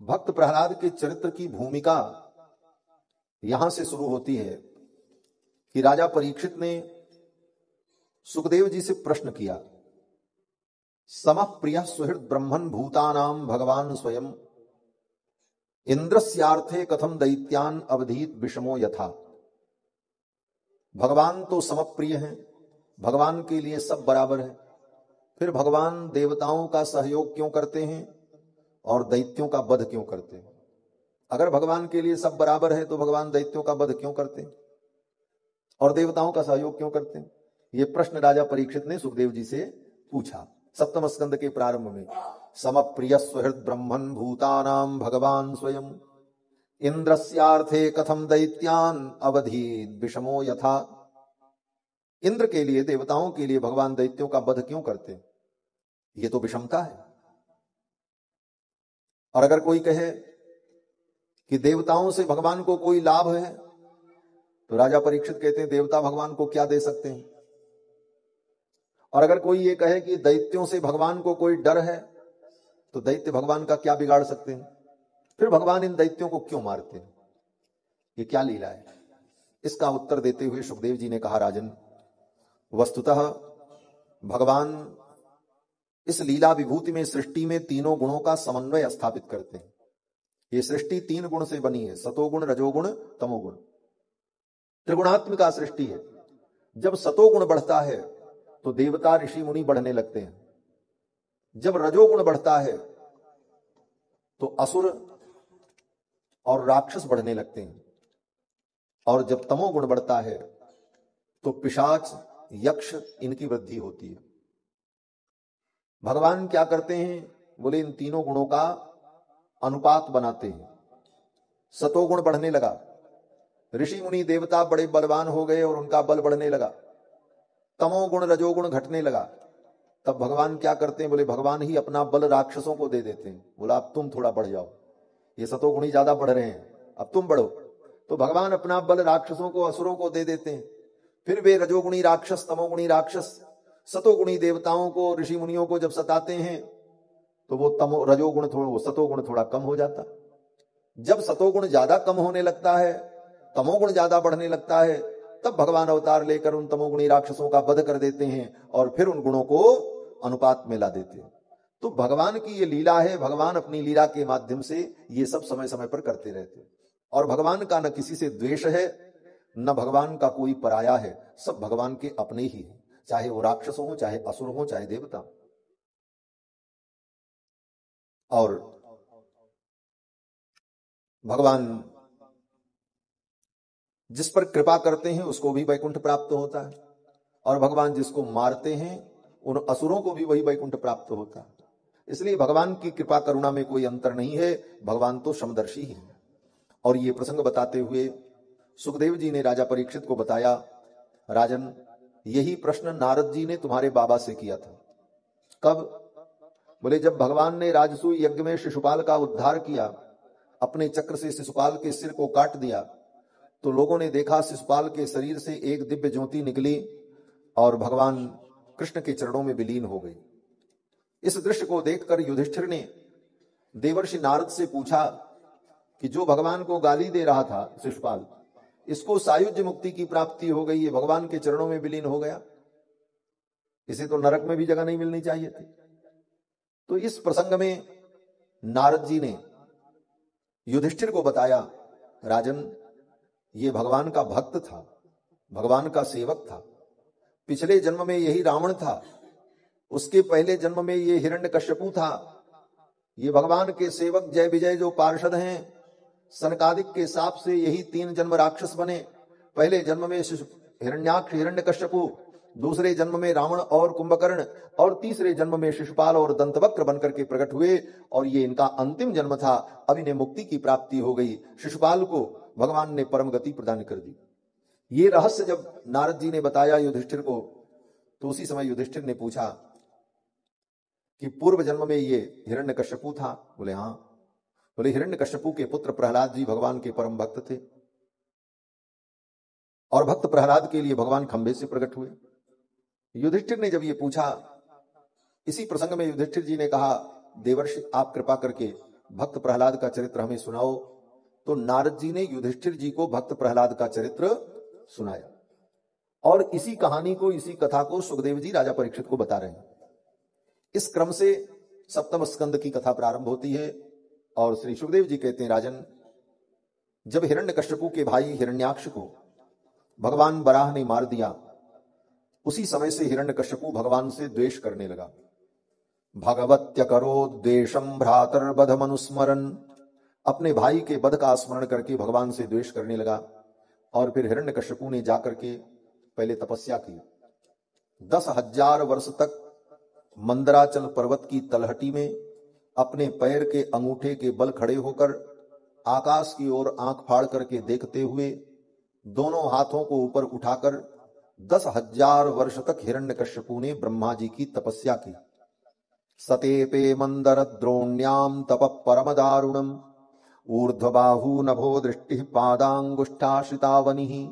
भक्त प्रहलाद के चरित्र की भूमिका यहां से शुरू होती है कि राजा परीक्षित ने सुखदेव जी से प्रश्न किया, समः प्रियः सुहृद ब्रह्मन् भूतानां भगवान स्वयं, इंद्रस्यार्थे कथम दैत्यान अवधीत विषमो यथा। भगवान तो समप्रिय हैं, भगवान के लिए सब बराबर है, फिर भगवान देवताओं का सहयोग क्यों करते हैं और दैत्यों का वध क्यों करते हैं? अगर भगवान के लिए सब बराबर है तो भगवान दैत्यों का वध क्यों करते हैं और देवताओं का सहयोग क्यों करते हैं? ये प्रश्न राजा परीक्षित ने सुखदेव जी से पूछा सप्तम स्कंद के प्रारंभ में। समप्रिय सुहृद ब्रह्मन् भूतानां भगवान स्वयं, इंद्रस्यार्थे कथम दैत्यान अवधीत विषमो यथा। इंद्र के लिए, देवताओं के लिए भगवान दैत्यों का वध क्यों करते हैं? ये तो विषमता है। और अगर कोई कहे कि देवताओं से भगवान को कोई लाभ है तो राजा परीक्षित कहते हैं देवता भगवान को क्या दे सकते हैं। और अगर कोई ये कहे कि दैत्यों से भगवान को कोई डर है तो दैत्य भगवान का क्या बिगाड़ सकते हैं? फिर भगवान इन दैत्यों को क्यों मारते हैं? ये क्या लीला है? इसका उत्तर देते हुए सुखदेव जी ने कहा, राजन, वस्तुतः भगवान इस लीला विभूति में सृष्टि में तीनों गुणों का समन्वय स्थापित करते हैं। ये सृष्टि 3 गुण से बनी है, सतोगुण, रजोगुण, तमोगुण, त्रिगुणात्मिका सृष्टि है। जब सतोगुण बढ़ता है तो देवता ऋषि मुनि बढ़ने लगते हैं, जब रजोगुण बढ़ता है तो असुर और राक्षस बढ़ने लगते हैं, और जब तमोगुण बढ़ता है तो पिशाच, यक्ष, इनकी वृद्धि होती है। भगवान क्या करते हैं? बोले इन तीनों गुणों का अनुपात बनाते हैं। सतोगुण बढ़ने लगा, ऋषि मुनि देवता बड़े बलवान हो गए और उनका बल बढ़ने लगा। तमोगुण रजोगुण घटने लगा, तब भगवान क्या करते हैं? बोले भगवान ही अपना बल राक्षसों को दे देते हैं। बोला अब तुम थोड़ा बढ़ जाओ, ये सतोगुणी ज्यादा बढ़ रहे हैं, अब तुम बढ़ो। तो भगवान अपना बल राक्षसों को, असुरों को दे देते हैं। फिर वे रजोगुणी राक्षस, तमोगुणी राक्षस सतोगुणी देवताओं को, ऋषि मुनियों को जब सताते हैं तो वो रजोगुण वो सतोगुण थोड़ा कम हो जाता। जब सतोगुण ज्यादा कम होने लगता है, तमोगुण ज्यादा बढ़ने लगता है, तब भगवान अवतार लेकर उन तमोगुणी राक्षसों का वध कर देते हैं और फिर उन गुणों को अनुपात में ला देते हैं। तो भगवान की ये लीला है। भगवान अपनी लीला के माध्यम से ये सब समय समय पर करते रहते हैं। और भगवान का न किसी से द्वेष है, न भगवान का कोई पराया है, सब भगवान के अपने ही है, चाहे वो राक्षस हो, चाहे असुर हो, चाहे देवता। और भगवान जिस पर कृपा करते हैं उसको भी वैकुंठ प्राप्त होता है, और भगवान जिसको मारते हैं उन असुरों को भी वही वैकुंठ प्राप्त होता है। इसलिए भगवान की कृपा करुणा में कोई अंतर नहीं है, भगवान तो समदर्शी ही है। और ये प्रसंग बताते हुए सुखदेव जी ने राजा परीक्षित को बताया, राजन, यही प्रश्न नारद जी ने तुम्हारे बाबा से किया था। कब? बोले जब भगवान ने राजसूय यज्ञ में शिशुपाल का उद्धार किया, अपने चक्र से शिशुपाल के सिर को काट दिया, तो लोगों ने देखा शिशुपाल के शरीर से एक दिव्य ज्योति निकली और भगवान कृष्ण के चरणों में विलीन हो गई। इस दृश्य को देखकर युधिष्ठिर ने देवर्षि नारद से पूछा कि जो भगवान को गाली दे रहा था शिशुपाल, इसको सायुज्य मुक्ति की प्राप्ति हो गई है, भगवान के चरणों में विलीन हो गया, इसे तो नरक में भी जगह नहीं मिलनी चाहिए थी। तो इस प्रसंग में नारद जी ने युधिष्ठिर को बताया, राजन, ये भगवान का भक्त था, भगवान का सेवक था। पिछले जन्म में यही रावण था, उसके पहले जन्म में ये हिरण्यकश्यपु था। ये भगवान के सेवक जय विजय जो पार्षद हैं, सनकादिक के शाप से यही 3 जन्म राक्षस बने। पहले जन्म में हिरण्याक्ष हिरण्यकश्यपु, दूसरे जन्म में रावण और कुंभकर्ण, और तीसरे जन्म में शिशुपाल और दंतवक्र बनकर के प्रकट हुए, और ये इनका अंतिम जन्म था। अब इन्हें मुक्ति की प्राप्ति हो गई। शिशुपाल को भगवान ने परम गति प्रदान कर दी। ये रहस्य जब नारद जी ने बताया युधिष्ठिर को, तो उसी समय युधिष्ठिर ने पूछा कि पूर्व जन्म में ये हिरण्यकश्यपु था? बोले हाँ। बोले हिरण्यकश्यपु के पुत्र प्रहलाद जी भगवान के परम भक्त थे, और भक्त प्रहलाद के लिए भगवान खंबे से प्रकट हुए। युधिष्ठिर ने जब ये पूछा, इसी प्रसंग में युधिष्ठिर जी ने कहा, देवर्षि आप कृपा करके भक्त प्रहलाद का चरित्र हमें सुनाओ। तो नारद जी ने युधिष्ठिर जी को भक्त प्रहलाद का चरित्र सुनाया, और इसी कहानी को, इसी कथा को सुखदेव जी राजा परीक्षित को बता रहे हैं। इस क्रम से सप्तम स्कंद की कथा प्रारंभ होती है, और श्री सुखदेव जी कहते हैं, राजन, जब हिरण्यकश्यपु के भाई हिरण्याक्ष को भगवान बराह ने मार दिया, उसी समय से हिरण्यकश्यपु भगवान से द्वेष करने लगा। भगवत्य करो द्वेषम भ्रातर्वध मनुस्मरन, अपने भाई के वध का स्मरण करके भगवान से द्वेष करने लगा। और फिर हिरण्यकश्यपु ने जाकर के पहले तपस्या की। 10,000 वर्ष तक मंदराचल पर्वत की तलहटी में अपने पैर के अंगूठे के बल खड़े होकर आकाश की ओर आंख फाड़ करके देखते हुए, दोनों हाथों को ऊपर उठाकर 10,000 वर्ष तक हिरण्यकश्यपु ने ब्रह्मा जी की तपस्या की। सतेपे मंदर द्रोण्याम तप परम दारुणम, ऊर्ध्वबाहु नभो दृष्टि पादांगुष्ठाश्रितावनि।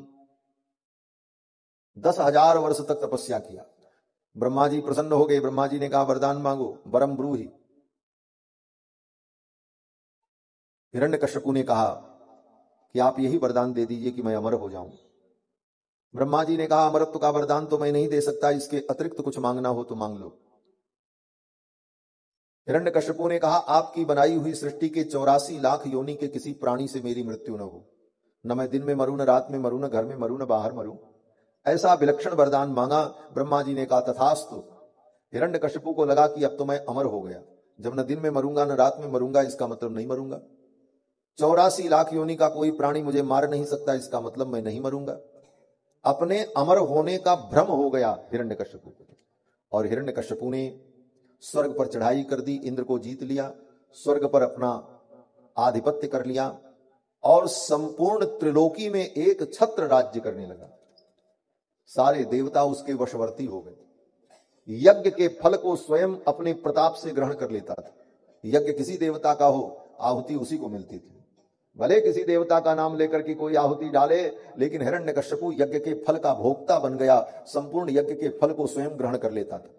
10,000 वर्ष तक तपस्या किया। ब्रह्मा जी प्रसन्न हो गए। ब्रह्मा जी ने कहा, वरदान मांगो, वरम ब्रूहि। हिरण्यकश्यपु ने कहा कि आप यही वरदान दे दीजिए कि मैं अमर हो जाऊं। ब्रह्मा जी ने कहा अमरत्व का वरदान तो मैं नहीं दे सकता, इसके अतिरिक्त कुछ मांगना हो तो मांग लो। हिरण्यकश्यपु ने कहा आपकी बनाई हुई सृष्टि के 84 लाख योनि के किसी प्राणी से मेरी मृत्यु न हो, न मैं दिन में मरूं, न रात में मरूं, न घर में मरूं, न बाहर मरूं। ऐसा विलक्षण वरदान मांगा। ब्रह्मा जी ने कहा तथास्तु। हिरण्यकश्यपु को लगा कि अब तो मैं अमर हो गया, जब न दिन में मरूंगा न रात में मरूंगा, इसका मतलब नहीं मरूंगा। 84 लाख योनि का कोई प्राणी मुझे मार नहीं सकता, इसका मतलब मैं नहीं मरूंगा। अपने अमर होने का भ्रम हो गया हिरण्यकश्यपु को, और हिरण्यकश्यपु ने स्वर्ग पर चढ़ाई कर दी, इंद्र को जीत लिया, स्वर्ग पर अपना आधिपत्य कर लिया और संपूर्ण त्रिलोकी में एक छत्र राज्य करने लगा। सारे देवता उसके वशवर्ती हो गए। यज्ञ के फल को स्वयं अपने प्रताप से ग्रहण कर लेता था। यज्ञ किसी देवता का हो, आहुति उसी को मिलती थी। भले किसी देवता का नाम लेकर के कोई आहुति डाले, लेकिन हिरण्यकश्यपु यज्ञ के फल का भोक्ता बन गया, संपूर्ण यज्ञ के फल को स्वयं ग्रहण कर लेता था।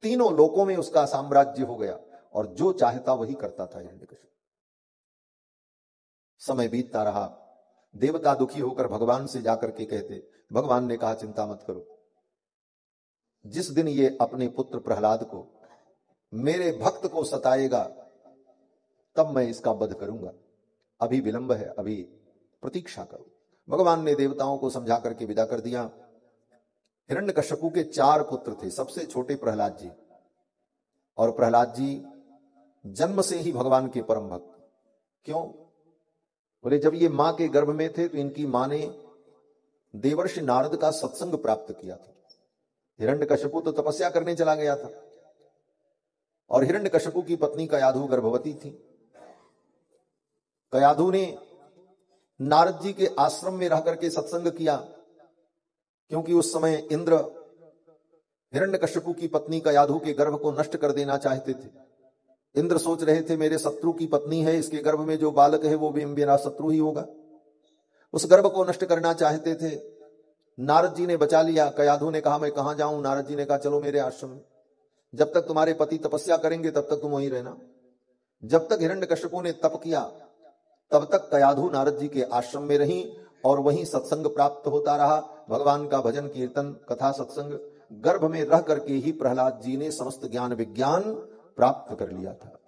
तीनों लोकों में उसका साम्राज्य हो गया और जो चाहता वही करता था हिरण्यकश्यपु। समय बीतता रहा, देवता दुखी होकर भगवान से जाकर के कहते, भगवान ने कहा चिंता मत करो, जिस दिन ये अपने पुत्र प्रहलाद को, मेरे भक्त को सताएगा, तब मैं इसका वध करूंगा। अभी विलंब है, अभी प्रतीक्षा करो। भगवान ने देवताओं को समझा करके विदा कर दिया। हिरण्यकश्यपु के 4 पुत्र थे, सबसे छोटे प्रहलाद जी, और प्रहलाद जी जन्म से ही भगवान के परम भक्त। क्यों? बोले जब ये मां के गर्भ में थे तो इनकी मां ने देवर्षि नारद का सत्संग प्राप्त किया था। हिरण्यकश्यपु तो तपस्या करने चला गया था, और हिरण्यकश्यपु की पत्नी कयाधु गर्भवती थी। कयाधु ने नारद जी के आश्रम में रह करके सत्संग किया, क्योंकि उस समय इंद्र हिरण्यकश्यपु की पत्नी कयाधु के गर्भ को नष्ट कर देना चाहते थे। इंद्र सोच रहे थे मेरे शत्रु की पत्नी है, इसके गर्भ में जो बालक है वो भी मेरा शत्रु ही होगा। उस गर्भ को नष्ट करना चाहते थे। नारद जी ने बचा लिया। कयाधु ने कहा मैं कहां जाऊं? नारद जी ने कहा चलो मेरे आश्रम में, जब तक तुम्हारे पति तपस्या करेंगे तब तक तुम वहीं रहना। जब तक हिरण्यकश्यपु ने तप किया तब तक कयाधु नारद जी के आश्रम में रही और वहीं सत्संग प्राप्त होता रहा। भगवान का भजन कीर्तन कथा सत्संग, गर्भ में रह करके ही प्रहलाद जी ने समस्त ज्ञान विज्ञान प्राप्त कर लिया था।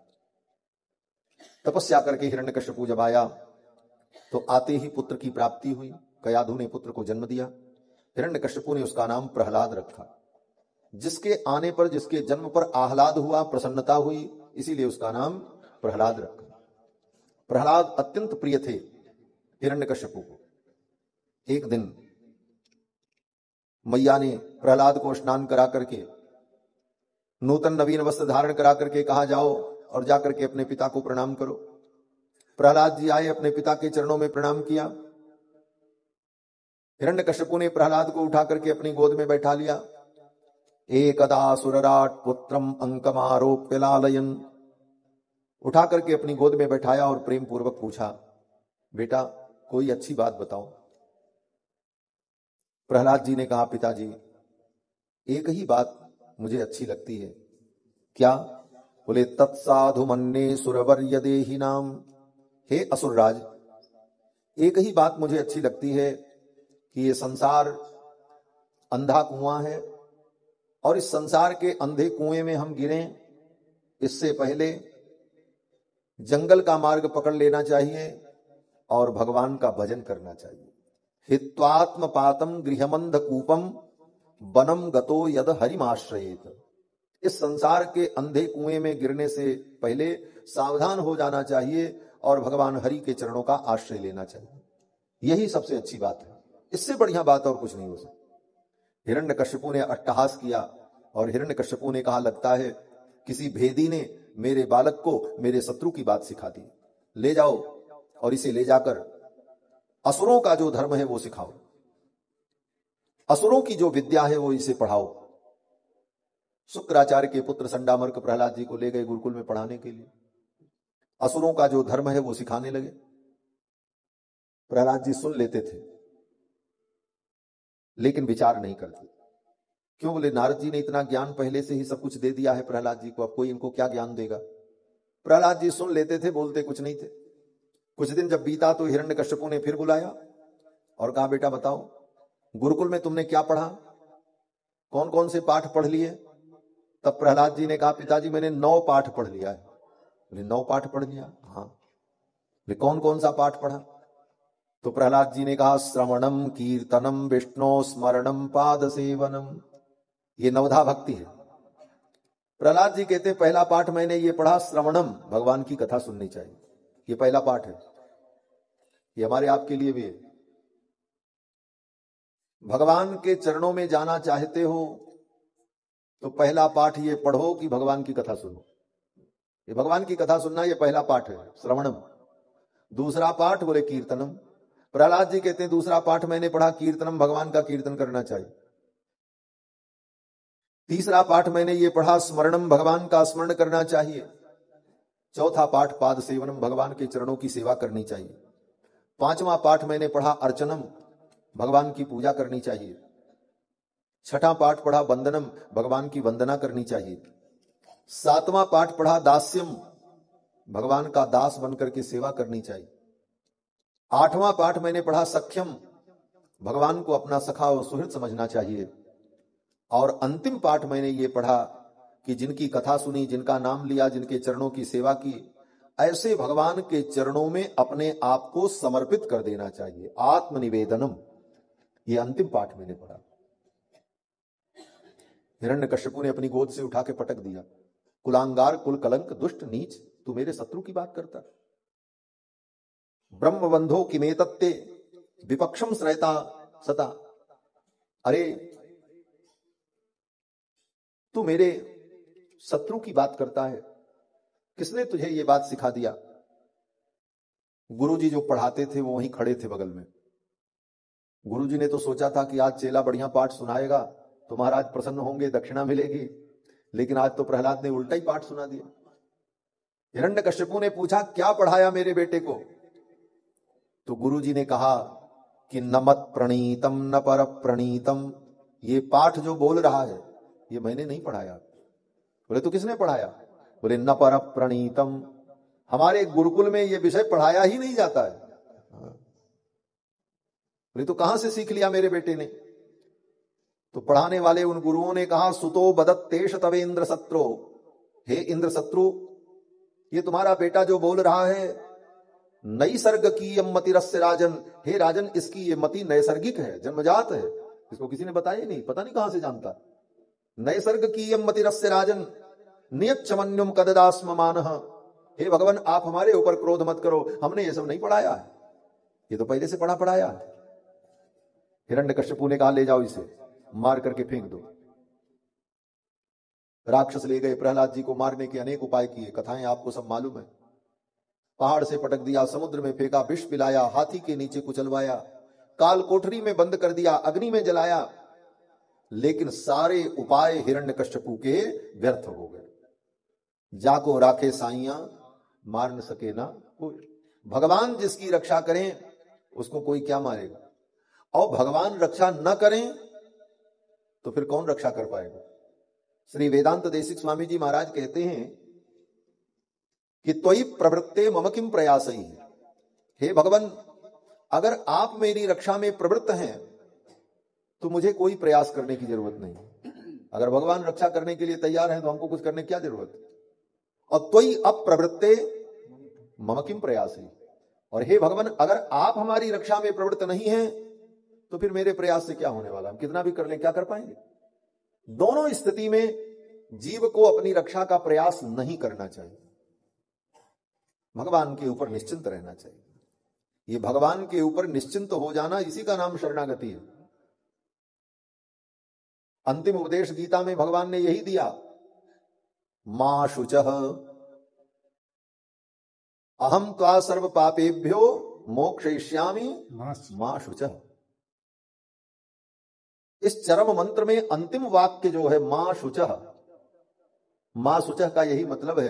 तपस्या करके हिरण्यकश्यपु जब आया तो आते ही पुत्र की प्राप्ति हुई। कयाधु ने पुत्र को जन्म दिया। हिरण्यकश्यपु ने उसका नाम प्रहलाद रखा। जिसके आने पर, जिसके जन्म पर आह्लाद हुआ, प्रसन्नता हुई, इसीलिए उसका नाम प्रहलाद रखा। प्रहलाद अत्यंत प्रिय थे हिरण्यकश्यपु को। एक दिन मैया ने प्रहलाद को स्नान करा करके, नूतन नवीन वस्त्र धारण करा करके कहा जाओ और जाकर के अपने पिता को प्रणाम करो। प्रहलाद जी आए, अपने पिता के चरणों में प्रणाम किया। हिरण्यकश्यपु ने प्रहलाद को उठा करके अपनी गोद में बैठा लिया। एकदा सुरराट पुत्रम अंकमारोप्य लालयन, उठा करके अपनी गोद में बैठाया और प्रेम पूर्वक पूछा बेटा कोई अच्छी बात बताओ। प्रहलाद जी ने कहा पिताजी एक ही बात मुझे अच्छी लगती है। क्या? बोले तत्साधु मन्ने सुरवर्य देहि नाम। हे असुरराज, एक ही बात मुझे अच्छी लगती है कि ये संसार अंधा कुआं है और इस संसार के अंधे कुएं में हम गिरें, इससे पहले जंगल का मार्ग पकड़ लेना चाहिए और भगवान का भजन करना चाहिए। हित्वात्म पातम गृहमंध कूपम वनम गतो यद हरिमाश्रयेत। इस संसार के अंधे कुएं में गिरने से पहले सावधान हो जाना चाहिए और भगवान हरि के चरणों का आश्रय लेना चाहिए। यही सबसे अच्छी बात है, इससे बढ़िया बात और कुछ नहीं हो सकती। हिरण्यकश्यपु ने अट्टहास किया और हिरण्यकश्यपु ने कहा लगता है किसी भेदी ने मेरे बालक को मेरे शत्रु की बात सिखा दी। ले जाओ और इसे ले जाकर असुरों का जो धर्म है वो सिखाओ, असुरों की जो विद्या है वो इसे पढ़ाओ। शुक्राचार्य के पुत्र संडामर्क प्रहलाद जी को ले गए गुरुकुल में पढ़ाने के लिए। असुरों का जो धर्म है वो सिखाने लगे। प्रहलाद जी सुन लेते थे लेकिन विचार नहीं करते। क्यों? बोले नारद जी ने इतना ज्ञान पहले से ही सब कुछ दे दिया है प्रहलाद जी को, अब कोई इनको क्या ज्ञान देगा। प्रहलाद जी सुन लेते थे, बोलते कुछ नहीं थे। कुछ दिन जब बीता तो हिरण्यकश्यपु ने फिर बुलाया और कहा बेटा बताओ गुरुकुल में तुमने क्या पढ़ा, कौन कौन से पाठ पढ़ लिए? तब प्रहलाद जी ने कहा, पिताजी मैंने 9 पाठ पढ़ लिया है। बोले 9 पाठ पढ़ लिया? हाँ। बोले कौन कौन सा पाठ पढ़ा? तो प्रहलाद जी ने कहा, श्रवणम कीर्तनम विष्णु स्मरणम पाद सेवनम। ये नवधा भक्ति है। प्रहलाद जी कहते पहला पाठ मैंने ये पढ़ा, श्रवणम, भगवान की कथा सुननी चाहिए। ये पहला पाठ है, ये हमारे आपके लिए भी है। भगवान के चरणों में जाना चाहते हो तो पहला पाठ ये पढ़ो कि भगवान की कथा सुनो। ये भगवान की कथा सुनना, ये पहला पाठ है, श्रवणम। दूसरा पाठ बोले कीर्तनम। प्रहलाद जी कहते हैं दूसरा पाठ मैंने पढ़ा कीर्तनम, भगवान का कीर्तन करना चाहिए। तीसरा पाठ मैंने ये पढ़ा स्मरणम, भगवान का स्मरण करना चाहिए। चौथा पाठ पाद सेवनम, भगवान के चरणों की सेवा करनी चाहिए। पांचवा पाठ मैंने पढ़ा अर्चनम, भगवान की पूजा करनी चाहिए। छठा पाठ पढ़ा वंदनम, भगवान की वंदना करनी चाहिए। सातवां पाठ पढ़ा दास्यम, भगवान का दास बनकर के सेवा करनी चाहिए। आठवां पाठ मैंने पढ़ा सख्यम, भगवान को अपना सखा और सुहृद समझना चाहिए। और अंतिम पाठ मैंने ये पढ़ा कि जिनकी कथा सुनी, जिनका नाम लिया, जिनके चरणों की सेवा की, ऐसे भगवान के चरणों में अपने आप को समर्पित कर देना चाहिए, आत्मनिवेदनम। ये अंतिम पाठ मैंने पढ़ा। हिरण्यकश्यपु ने अपनी गोद से उठा के पटक दिया, कुलांगार, कुल कलंक, दुष्ट नीच, तू मेरे शत्रु की बात करता। ब्रह्म बंधो किमेतत्ते विपक्षम श्रयता सता। अरे तू मेरे शत्रु की बात करता है, किसने तुझे ये बात सिखा दिया? गुरुजी जो पढ़ाते थे वो वहीं खड़े थे बगल में। गुरुजी ने तो सोचा था कि आज चेला बढ़िया पाठ सुनाएगा तो महाराज प्रसन्न होंगे, दक्षिणा मिलेगी, लेकिन आज तो प्रहलाद ने उल्टा ही पाठ सुना दिया। हिरण्यकश्यपु ने पूछा, क्या पढ़ाया मेरे बेटे को? तो गुरुजी ने कहा कि न मत प्रणीतम न पर प्रणीतम, ये पाठ जो बोल रहा है ये मैंने नहीं पढ़ाया। बोले तो किसने पढ़ाया? बोले न पर प्रणीतम, हमारे गुरुकुल में ये विषय पढ़ाया ही नहीं जाता है। बोले तो कहां से सीख लिया मेरे बेटे ने? तो पढ़ाने वाले उन गुरुओं ने कहा, सुतो बदत्तेश तवे इंद्र शत्रु, हे इंद्र शत्रु, ये तुम्हारा बेटा जो बोल रहा है, नैसर्ग की मतिरस्य राजन, हे राजन, इसकी ये मति नैसर्गिक है, जन्मजात है, इसको किसी ने बताया ही नहीं, पता नहीं कहां से जानता। नैसर्ग की मतिरस्य राजन नियच्चमन्युम कददास्म मानः, हे भगवान आप हमारे ऊपर क्रोध मत करो, हमने ये सब नहीं पढ़ाया है, ये तो पहले से पढ़ाया है। हिरण्यकश्यपु ने कहा, ले जाओ इसे, मार करके फेंक दो। राक्षस ले गए, प्रहलाद जी को मारने के अनेक उपाय किए, कथाएं आपको सब मालूम है। पहाड़ से पटक दिया, समुद्र में फेंका, विष पिलाया, हाथी के नीचे कुचलवाया, काल कोठरी में बंद कर दिया, अग्नि में जलाया, लेकिन सारे उपाय हिरण्यकश्यपु के व्यर्थ हो गए। जाको राखे साइया, मार न सके ना कोई। भगवान जिसकी रक्षा करें उसको कोई क्या मारेगा, और भगवान रक्षा न करें तो फिर कौन रक्षा कर पाएगा? श्री वेदांत देशिक स्वामी जी महाराज कहते हैं कि त्वयि प्रवृत्ते मम किम प्रयासई, हे भगवान अगर आप मेरी रक्षा में प्रवृत्त हैं तो मुझे कोई प्रयास करने की जरूरत नहीं। अगर भगवान रक्षा करने के लिए तैयार हैं तो हमको कुछ करने की क्या जरूरत है? और त्वयि अप्रवृत्ते मम किम प्रयासई, और हे भगवान अगर आप हमारी रक्षा में प्रवृत्त नहीं हैं तो फिर मेरे प्रयास से क्या होने वाला, हम कितना भी कर लें क्या कर पाएंगे? दोनों स्थिति में जीव को अपनी रक्षा का प्रयास नहीं करना चाहिए, भगवान के ऊपर निश्चिंत रहना चाहिए। ये भगवान के ऊपर निश्चिंत हो जाना, इसी का नाम शरणागति है। अंतिम उपदेश गीता में भगवान ने यही दिया, मां शुचः अहम त्वा सर्व पापेभ्यो मोक्षयिष्यामि मां शुचः। इस चरम मंत्र में अंतिम वाक्य जो है मां शुचः, मां शुचः का यही मतलब है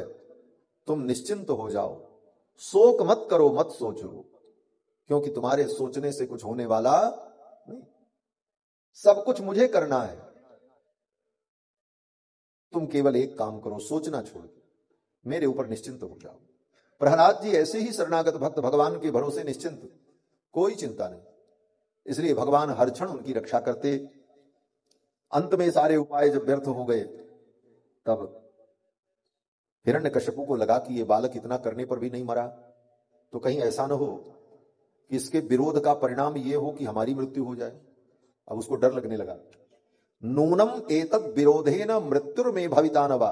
तुम निश्चिंत हो जाओ, शोक मत करो, मत सोचो, क्योंकि तुम्हारे सोचने से कुछ होने वाला नहीं, सब कुछ मुझे करना है। तुम केवल एक काम करो, सोचना छोड़ मेरे ऊपर निश्चिंत हो जाओ। प्रहलाद जी ऐसे ही शरणागत भक्त, भगवान के भरोसे निश्चिंत, कोई चिंता नहीं। इसलिए भगवान हर क्षण उनकी रक्षा करते। अंत में सारे उपाय जब व्यर्थ हो गए, तब हिरण्यकश्यपु को लगा कि ये बालक इतना करने पर भी नहीं मरा, तो कहीं ऐसा न हो कि इसके विरोध का परिणाम ये हो कि हमारी मृत्यु हो जाए। अब उसको डर लगने लगा। नूनम एतद विरोधेन मृत्युर्मे भविता न वा,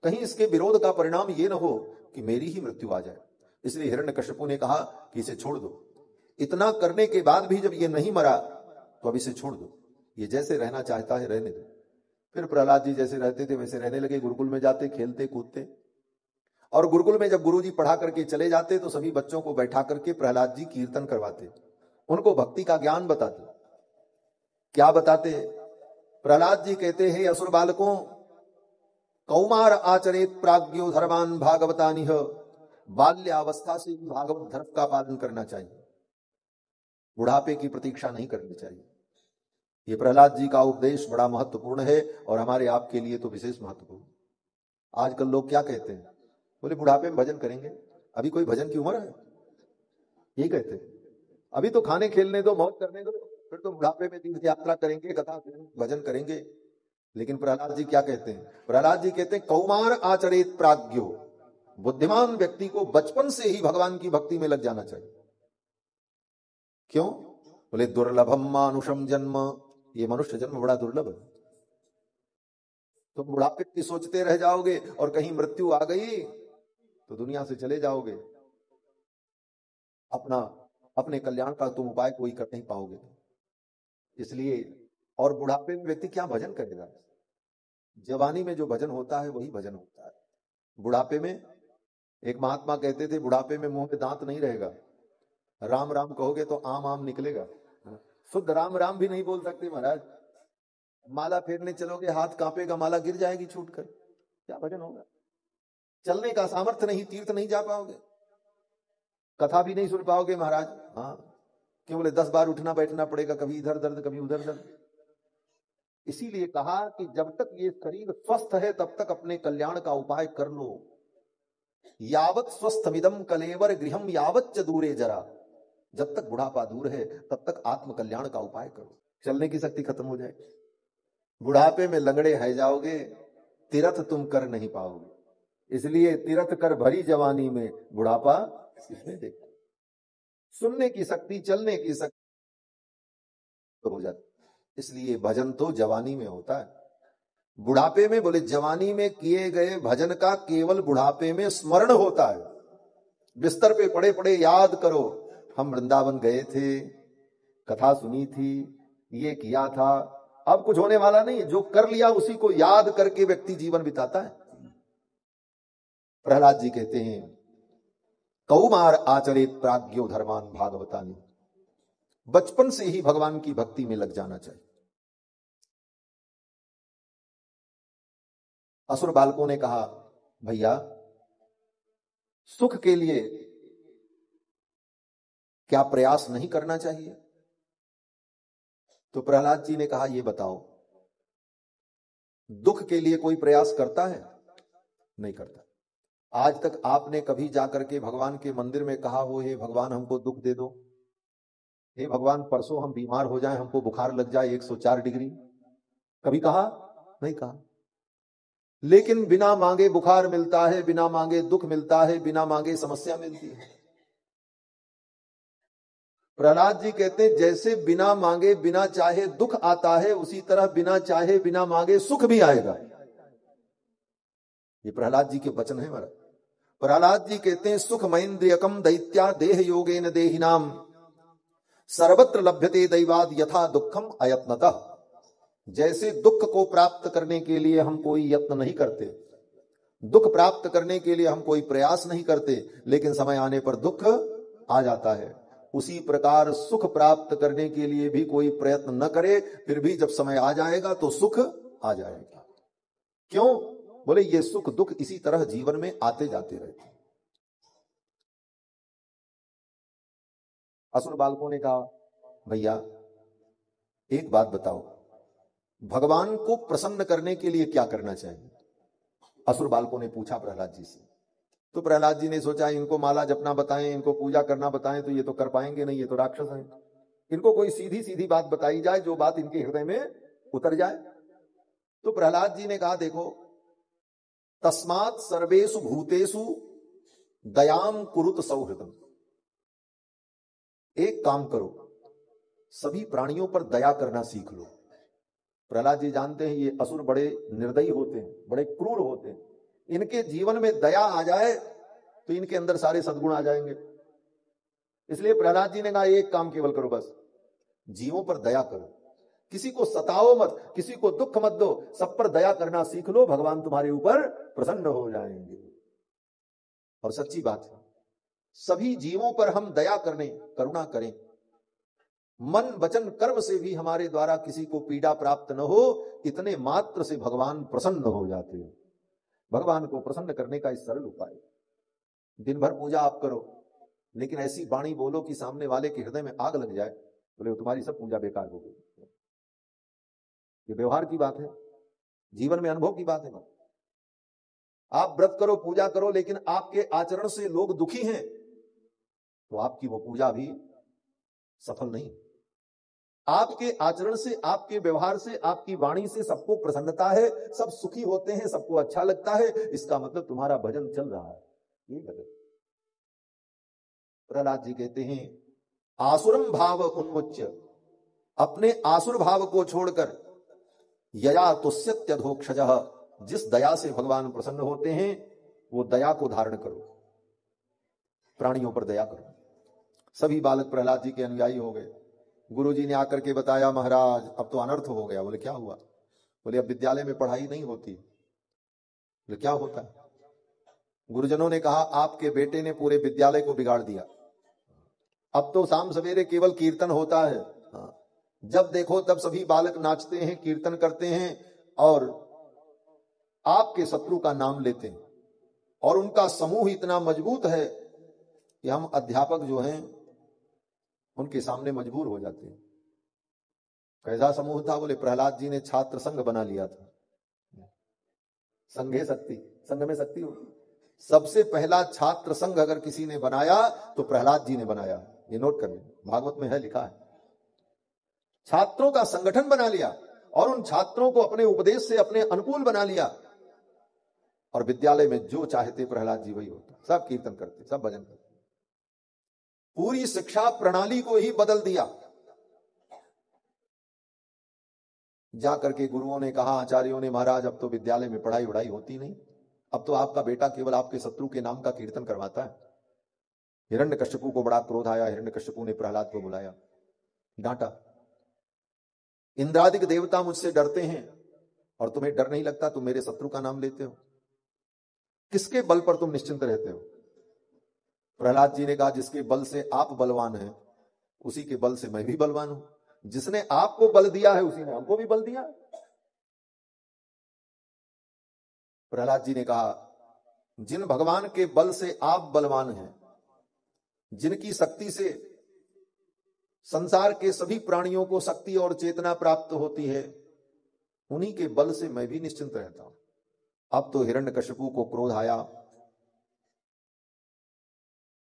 कहीं इसके विरोध का परिणाम ये न हो कि मेरी ही मृत्यु आ जाए। इसलिए हिरण्यकश्यपु ने कहा कि इसे छोड़ दो। इतना करने के बाद भी जब ये नहीं मरा तो अब इसे छोड़ दो, ये जैसे रहना चाहता है रहने दो। फिर प्रहलाद जी जैसे रहते थे वैसे रहने लगे। गुरुकुल में जाते, खेलते कूदते, और गुरुकुल में जब गुरुजी पढ़ा करके चले जाते तो सभी बच्चों को बैठा करके प्रहलाद जी कीर्तन करवाते, उनको भक्ति का ज्ञान बताते। क्या बताते? प्रहलाद जी कहते हैं, असुर बालकों, कौमार आचरित प्राज्ञो धर्मान भागवतानिह, बाल्यावस्था से भी भागवत धर्म का पालन करना चाहिए, बुढ़ापे की प्रतीक्षा नहीं करनी चाहिए। ये प्रहलाद जी का उपदेश बड़ा महत्वपूर्ण है और हमारे आपके लिए तो विशेष महत्वपूर्ण। आजकल लोग क्या कहते हैं, बोले बुढ़ापे में भजन करेंगे। अभी कोई भजन की उम्र है? यही कहते हैं। अभी तो खाने खेलने दो, मौज करने दो, फिर तो बुढ़ापे में तीर्थ यात्रा करेंगे, कथा भजन करेंगे। लेकिन प्रहलाद जी क्या कहते हैं? प्रहलाद जी कहते हैं, कौमार आचरित प्राज्ञो, बुद्धिमान व्यक्ति को बचपन से ही भगवान की भक्ति में लग जाना चाहिए। क्यों? बोले दुर्लभम मानुषम जन्म, ये मनुष्य जन्म बड़ा दुर्लभ है। तुम बुढ़ापे की सोचते रह जाओगे और कहीं मृत्यु आ गई तो दुनिया से चले जाओगे, अपने कल्याण का तुम उपाय कोई कर नहीं पाओगे। इसलिए, और बुढ़ापे में व्यक्ति क्या भजन करेगा? जवानी में जो भजन होता है वही भजन होता है। बुढ़ापे में, एक महात्मा कहते थे, बुढ़ापे में मुंह में दांत नहीं रहेगा, राम राम कहोगे तो आम आम निकलेगा। शुद्ध राम राम भी नहीं बोल सकते महाराज। माला फेरने चलोगे, हाथ कांपेगा, माला गिर जाएगी छूटकर, क्या भजन होगा? चलने का सामर्थ्य नहीं, तीर्थ नहीं जा पाओगे, कथा भी नहीं सुन पाओगे महाराज। हाँ, क्यों? बोले 10 बार उठना बैठना पड़ेगा, कभी इधर दर्द कभी उधर दर्द। इसीलिए कहा कि जब तक ये शरीर स्वस्थ है तब तक अपने कल्याण का उपाय कर लो। यावत स्वस्थमिदम कलेवर गृहम यावत च दूरे जरा, जब तक बुढ़ापा दूर है तब तक आत्म कल्याण का उपाय करो। चलने की शक्ति खत्म हो जाए, बुढ़ापे में लंगड़े है जाओगे, तीर्थ तुम कर नहीं पाओगे। इसलिए तीर्थ कर भरी जवानी में, बुढ़ापा इसमें देखो। सुनने की शक्ति, चलने की शक्ति तो हो जाती। इसलिए भजन तो जवानी में होता है, बुढ़ापे में। बोले जवानी में किए गए भजन का केवल बुढ़ापे में स्मरण होता है। बिस्तर पे पड़े पड़े याद करो, हम वृंदावन गए थे, कथा सुनी थी, ये किया था। अब कुछ होने वाला नहीं है, जो कर लिया उसी को याद करके व्यक्ति जीवन बिताता है। प्रहलाद जी कहते हैं, कौमार आचरित प्राज्ञो धर्मान भागवतानि, बचपन से ही भगवान की भक्ति में लग जाना चाहिए। असुर बालकों ने कहा, भैया सुख के लिए क्या प्रयास नहीं करना चाहिए? तो प्रहलाद जी ने कहा, ये बताओ, दुख के लिए कोई प्रयास करता है? नहीं करता। आज तक आपने कभी जाकर के भगवान के मंदिर में कहा हो, हे भगवान हमको दुख दे दो, हे भगवान परसों हम बीमार हो जाएं, हमको बुखार लग जाए 104 डिग्री? कभी कहा? नहीं कहा। लेकिन बिना मांगे बुखार मिलता है, बिना मांगे दुख मिलता है, बिना मांगे समस्या मिलती है। प्रहलाद जी कहते हैं, जैसे बिना मांगे बिना चाहे दुख आता है, उसी तरह बिना चाहे बिना मांगे सुख भी आएगा। ये प्रहलाद जी के वचन है महाराज। प्रहलाद जी कहते हैं, सुख महेंद्रियकम दैत्या देह योगेन देहिनाम सर्वत्र लभ्यते दैवाद यथा दुखम अयत्नतः। जैसे दुख को प्राप्त करने के लिए हम कोई यत्न नहीं करते, दुख प्राप्त करने के लिए हम कोई प्रयास नहीं करते, लेकिन समय आने पर दुख आ जाता है, उसी प्रकार सुख प्राप्त करने के लिए भी कोई प्रयत्न न करे, फिर भी जब समय आ जाएगा तो सुख आ जाएगा। क्यों? बोले ये सुख दुख इसी तरह जीवन में आते जाते रहते। असुर बालकों ने कहा, भैया एक बात बताओ, भगवान को प्रसन्न करने के लिए क्या करना चाहिए? असुर बालकों ने पूछा प्रहलाद जी से। तो प्रहलाद जी ने सोचा, इनको माला जपना बताएं, इनको पूजा करना बताएं तो ये तो कर पाएंगे नहीं, ये तो राक्षस हैं, इनको कोई सीधी सीधी बात बताई जाए, जो बात इनके हृदय में उतर जाए। तो प्रहलाद जी ने कहा, देखो, तस्मात् सर्वेषु भूतेषु दयाम कुरुत सौहृदम। एक काम करो, सभी प्राणियों पर दया करना सीख लो। प्रहलाद जी जानते हैं ये असुर बड़े निर्दयी होते हैं, बड़े क्रूर होते हैं। इनके जीवन में दया आ जाए तो इनके अंदर सारे सद्गुण आ जाएंगे। इसलिए प्रहलाद जी ने कहा, एक काम केवल करो, बस जीवों पर दया करो, किसी को सताओ मत, किसी को दुख मत दो, सब पर दया करना सीख लो, भगवान तुम्हारे ऊपर प्रसन्न हो जाएंगे। और सच्ची बात है, सभी जीवों पर हम दया करने, करुणा करें, मन वचन कर्म से भी हमारे द्वारा किसी को पीड़ा प्राप्त न हो, इतने मात्र से भगवान प्रसन्न हो जाते हैं। भगवान को प्रसन्न करने का इस सरल उपाय, दिन भर पूजा आप करो, लेकिन ऐसी वाणी बोलो कि सामने वाले के हृदय में आग लग जाए, बोले तुम्हारी सब पूजा बेकार हो गई। ये व्यवहार की बात है, जीवन में अनुभव की बात है। आप व्रत करो, पूजा करो, लेकिन आपके आचरण से लोग दुखी हैं, तो आपकी वो पूजा भी सफल नहीं। आपके आचरण से, आपके व्यवहार से, आपकी वाणी से सबको प्रसन्नता है, सब सुखी होते हैं, सबको अच्छा लगता है, इसका मतलब तुम्हारा भजन चल रहा है। ये गलत। प्रहलाद जी कहते हैं, आसुरम भाव उन्मुच्य, अपने आसुर भाव को छोड़कर, यया तुष्यत्यधोक्षजः, जिस दया से भगवान प्रसन्न होते हैं वो दया को धारण करो, प्राणियों पर दया करो। सभी बालक प्रहलाद जी के अनुयायी हो गए। गुरुजी ने आकर के बताया, महाराज अब तो अनर्थ हो गया। बोले क्या हुआ? बोले अब विद्यालय में पढ़ाई नहीं होती। बोले क्या होता है? गुरुजनों ने कहा, आपके बेटे ने पूरे विद्यालय को बिगाड़ दिया। अब तो शाम सवेरे केवल कीर्तन होता है, जब देखो तब सभी बालक नाचते हैं, कीर्तन करते हैं और आपके शत्रु का नाम लेते हैं, और उनका समूह इतना मजबूत है कि हम अध्यापक जो हैं उनके सामने मजबूर हो जाते हैं। कैसा समूह था? बोले प्रहलाद जी ने छात्र संघ बना लिया था। संघे शक्ति, संघ में शक्ति होती। सबसे पहला छात्र संघ अगर किसी ने बनाया तो प्रहलाद जी ने बनाया। ये नोट कर लें, भागवत में है, लिखा है। छात्रों का संगठन बना लिया और उन छात्रों को अपने उपदेश से अपने अनुकूल बना लिया, और विद्यालय में जो चाहते प्रहलाद जी वही होता। सब कीर्तन करते, सब भजन करते, पूरी शिक्षा प्रणाली को ही बदल दिया। जाकर के गुरुओं ने कहा, आचार्यों ने, महाराज अब तो विद्यालय में पढ़ाई वढ़ाई होती नहीं, अब तो आपका बेटा केवल आपके शत्रु के नाम का कीर्तन करवाता है। हिरण्यकश्यपु को बड़ा क्रोध आया। हिरण्यकश्यपु ने प्रहलाद को बुलाया, डांटा, इंद्रादिक देवता मुझसे डरते हैं और तुम्हें डर नहीं लगता, तुम मेरे शत्रु का नाम लेते हो, किसके बल पर तुम निश्चिंत रहते हो? प्रहलाद जी ने कहा, जिसके बल से आप बलवान हैं उसी के बल से मैं भी बलवान हूं। जिसने आपको बल दिया है उसी ने हमको भी बल दिया। प्रहलाद जी ने कहा, जिन भगवान के बल से आप बलवान हैं, जिनकी शक्ति से संसार के सभी प्राणियों को शक्ति और चेतना प्राप्त होती है, उन्हीं के बल से मैं भी निश्चिंत रहता हूं। अब तो हिरण्यकश्यपु को क्रोध आया,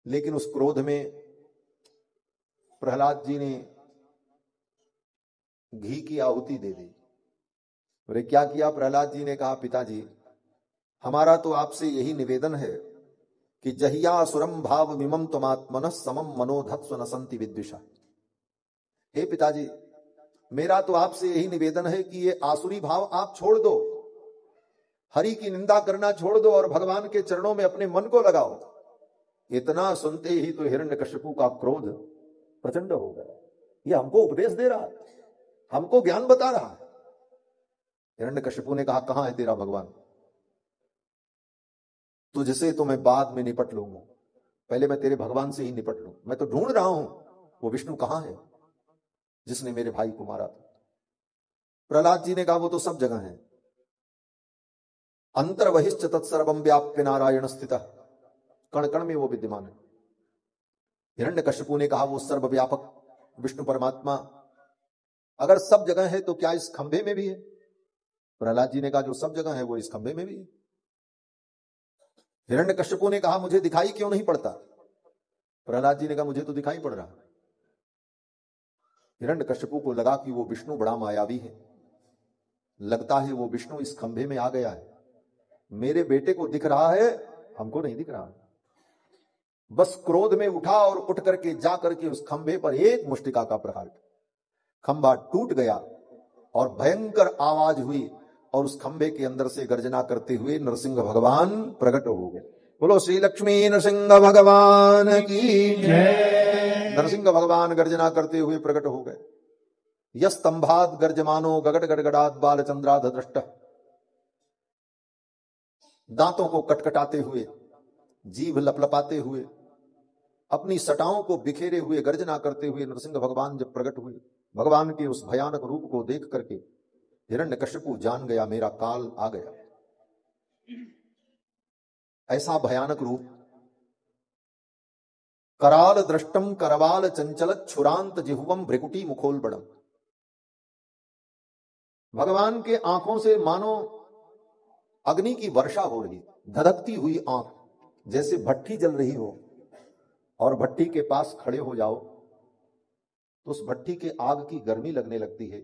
लेकिन उस क्रोध में प्रहलाद जी ने घी की आहुति दे दी। बोले क्या किया? प्रहलाद जी ने कहा, पिताजी हमारा तो आपसे यही निवेदन है कि जहिया असुरम भाव विमम त्वमात्मनः समम मनोधत्स्व न संति विद्विषा। हे पिताजी, मेरा तो आपसे यही निवेदन है कि ये आसुरी भाव आप छोड़ दो, हरि की निंदा करना छोड़ दो और भगवान के चरणों में अपने मन को लगाओ। इतना सुनते ही तो हिरण्यकश्यपु का क्रोध प्रचंड हो गया। ये हमको उपदेश दे रहा है, हमको ज्ञान बता रहा है। हिरण्यकश्यपु ने कहा, कहां है तेरा भगवान? तुझसे तो मैं बाद में निपट लूंगा, पहले मैं तेरे भगवान से ही निपट लूं। मैं तो ढूंढ रहा हूं वो विष्णु कहां है जिसने मेरे भाई को मारा था। प्रहलाद जी ने कहा, वो तो सब जगह है। अंतर्वहिश्च तत्सर्वं व्याप्य नारायण स्थितः, कण कण में वो विद्यमान है। हिरण्यकश्यपु ने कहा, वो सर्वव्यापक विष्णु परमात्मा अगर सब जगह है तो क्या इस खंभे में भी है? प्रहलाद जी ने कहा, जो सब जगह है वो इस खंभे में भी है। हिरण्यकश्यपु ने कहा, मुझे दिखाई क्यों नहीं पड़ता? प्रहलाद जी ने कहा, मुझे तो दिखाई पड़ रहा है। हिरण्यकश्यपु को लगा कि वो विष्णु बड़ा मायावी है, लगता है वो विष्णु इस खंभे में आ गया है, मेरे बेटे को दिख रहा है, हमको नहीं दिख रहा। बस क्रोध में उठा और उठ करके जा करके उस खंभे पर एक मुष्टिका का प्रहार, खंभा टूट गया और भयंकर आवाज हुई और उस खंभे के अंदर से गर्जना करते हुए नरसिंह भगवान प्रकट हो गए। बोलो श्री लक्ष्मी नरसिंह भगवान की जय। नरसिंह भगवान गर्जना करते हुए प्रकट हो गए। यस्तंभात गर्जमानो गगड़ गड़गड़ात बालचंद्राध दृष्ट, दांतों को कटकटाते हुए, जीभ लपलपाते हुए, अपनी सटाओं को बिखेरे हुए गर्जना करते हुए नरसिंह भगवान जब प्रकट हुए, भगवान के उस भयानक रूप को देख करके हिरण्यकश्यपु जान गया मेरा काल आ गया। ऐसा भयानक रूप, कराल दृष्टम करवाल चंचल छुरांत जिह्वम भ्रिकुटी मुखोलबड़म, भगवान के आंखों से मानो अग्नि की वर्षा हो रही, धधकती हुई आंख, जैसे भट्ठी जल रही हो और भट्ठी के पास खड़े हो जाओ तो उस भट्ठी के आग की गर्मी लगने लगती है,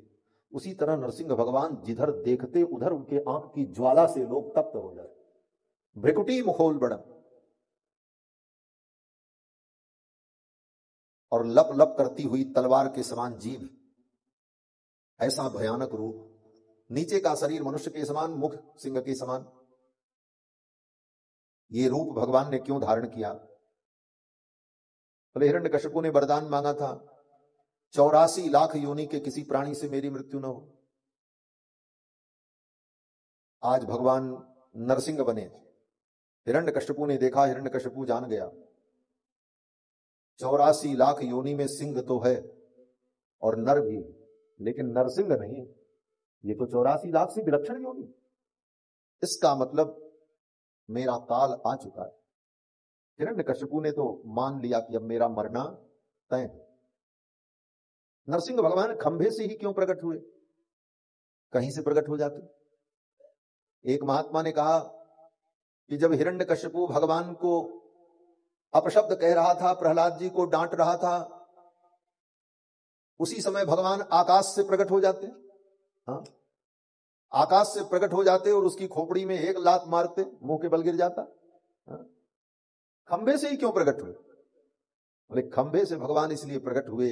उसी तरह नरसिंह भगवान जिधर देखते उधर उनके आंख की ज्वाला से लोग तप्त हो जाते। भ्रिकुटी मुखोलबड़म, और लप लप करती हुई तलवार के समान जीभ, ऐसा भयानक रूप, नीचे का शरीर मनुष्य के समान, मुख सिंह के समान। ये रूप भगवान ने क्यों धारण किया? बोले हिरण्यकश्यपु ने वरदान मांगा था 84 लाख योनि के किसी प्राणी से मेरी मृत्यु न हो। आज भगवान नरसिंह बने। हिरण्यकश्यपु ने देखा, हिरण्यकश्यपु जान गया 84 लाख योनि में सिंह तो है और नर भी, लेकिन नरसिंह नहीं, ये तो 84 लाख से विलक्षण योनि। इसका मतलब मेरा काल आ चुका है। हिरण्यकश्यपु ने तो मान लिया कि अब मेरा मरना तय है। नरसिंह भगवान खंभे से ही क्यों प्रकट हुए? कहीं से प्रकट हो जाते। एक महात्मा ने कहा कि जब हिरण्यकश्यपु भगवान को अपशब्द कह रहा था, प्रहलाद जी को डांट रहा था, उसी समय भगवान आकाश से प्रकट हो जाते। हाँ, आकाश से प्रकट हो जाते और उसकी खोपड़ी में एक लात मारते, मुंह के बल गिर जाता। हाँ? खंभे से ही क्यों प्रकट हुए? बोले खंभे से भगवान इसलिए प्रकट हुए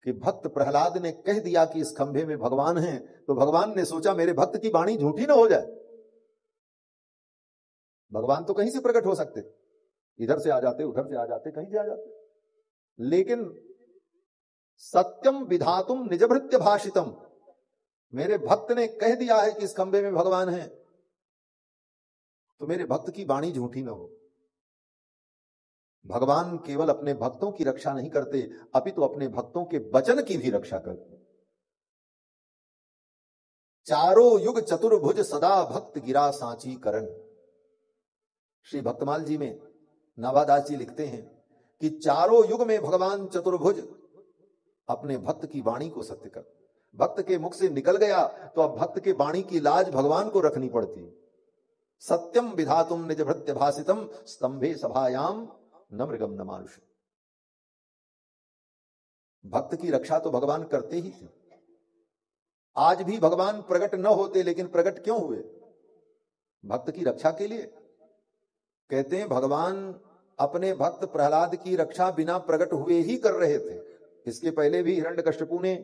कि भक्त प्रहलाद ने कह दिया कि इस खंभे में भगवान है, तो भगवान ने सोचा मेरे भक्त की वाणी झूठी ना हो जाए। भगवान तो कहीं से प्रकट हो सकते, इधर से आ जाते, उधर से आ जाते, कहीं से आ जाते, लेकिन सत्यम विधातुम निजभृत्य भाषितम, मेरे भक्त ने कह दिया है कि इस खंभे में भगवान है, तो मेरे भक्त की वाणी झूठी ना हो। भगवान केवल अपने भक्तों की रक्षा नहीं करते, अपितु अपने भक्तों के वचन की भी रक्षा करते। चारों युग चतुर्भुज सदा भक्त गिरा सांची करण। श्री भक्तमाल जी में नाभादास जी लिखते हैं कि चारों युग में भगवान चतुर्भुज अपने भक्त की वाणी को सत्य कर, भक्त के मुख से निकल गया तो अब भक्त के वाणी की लाज भगवान को रखनी पड़ती है। सत्यम विधातुम निज भृत्य भाषितम स्तंभे सभायाम न मृगम न मानुष। भक्त की रक्षा तो भगवान करते ही थे। आज भी भगवान प्रकट न होते, लेकिन प्रकट क्यों हुए? भक्त की रक्षा के लिए। कहते हैं भगवान अपने भक्त प्रहलाद की रक्षा बिना प्रकट हुए ही कर रहे थे। इसके पहले भी हिरण्यकश्यपु ने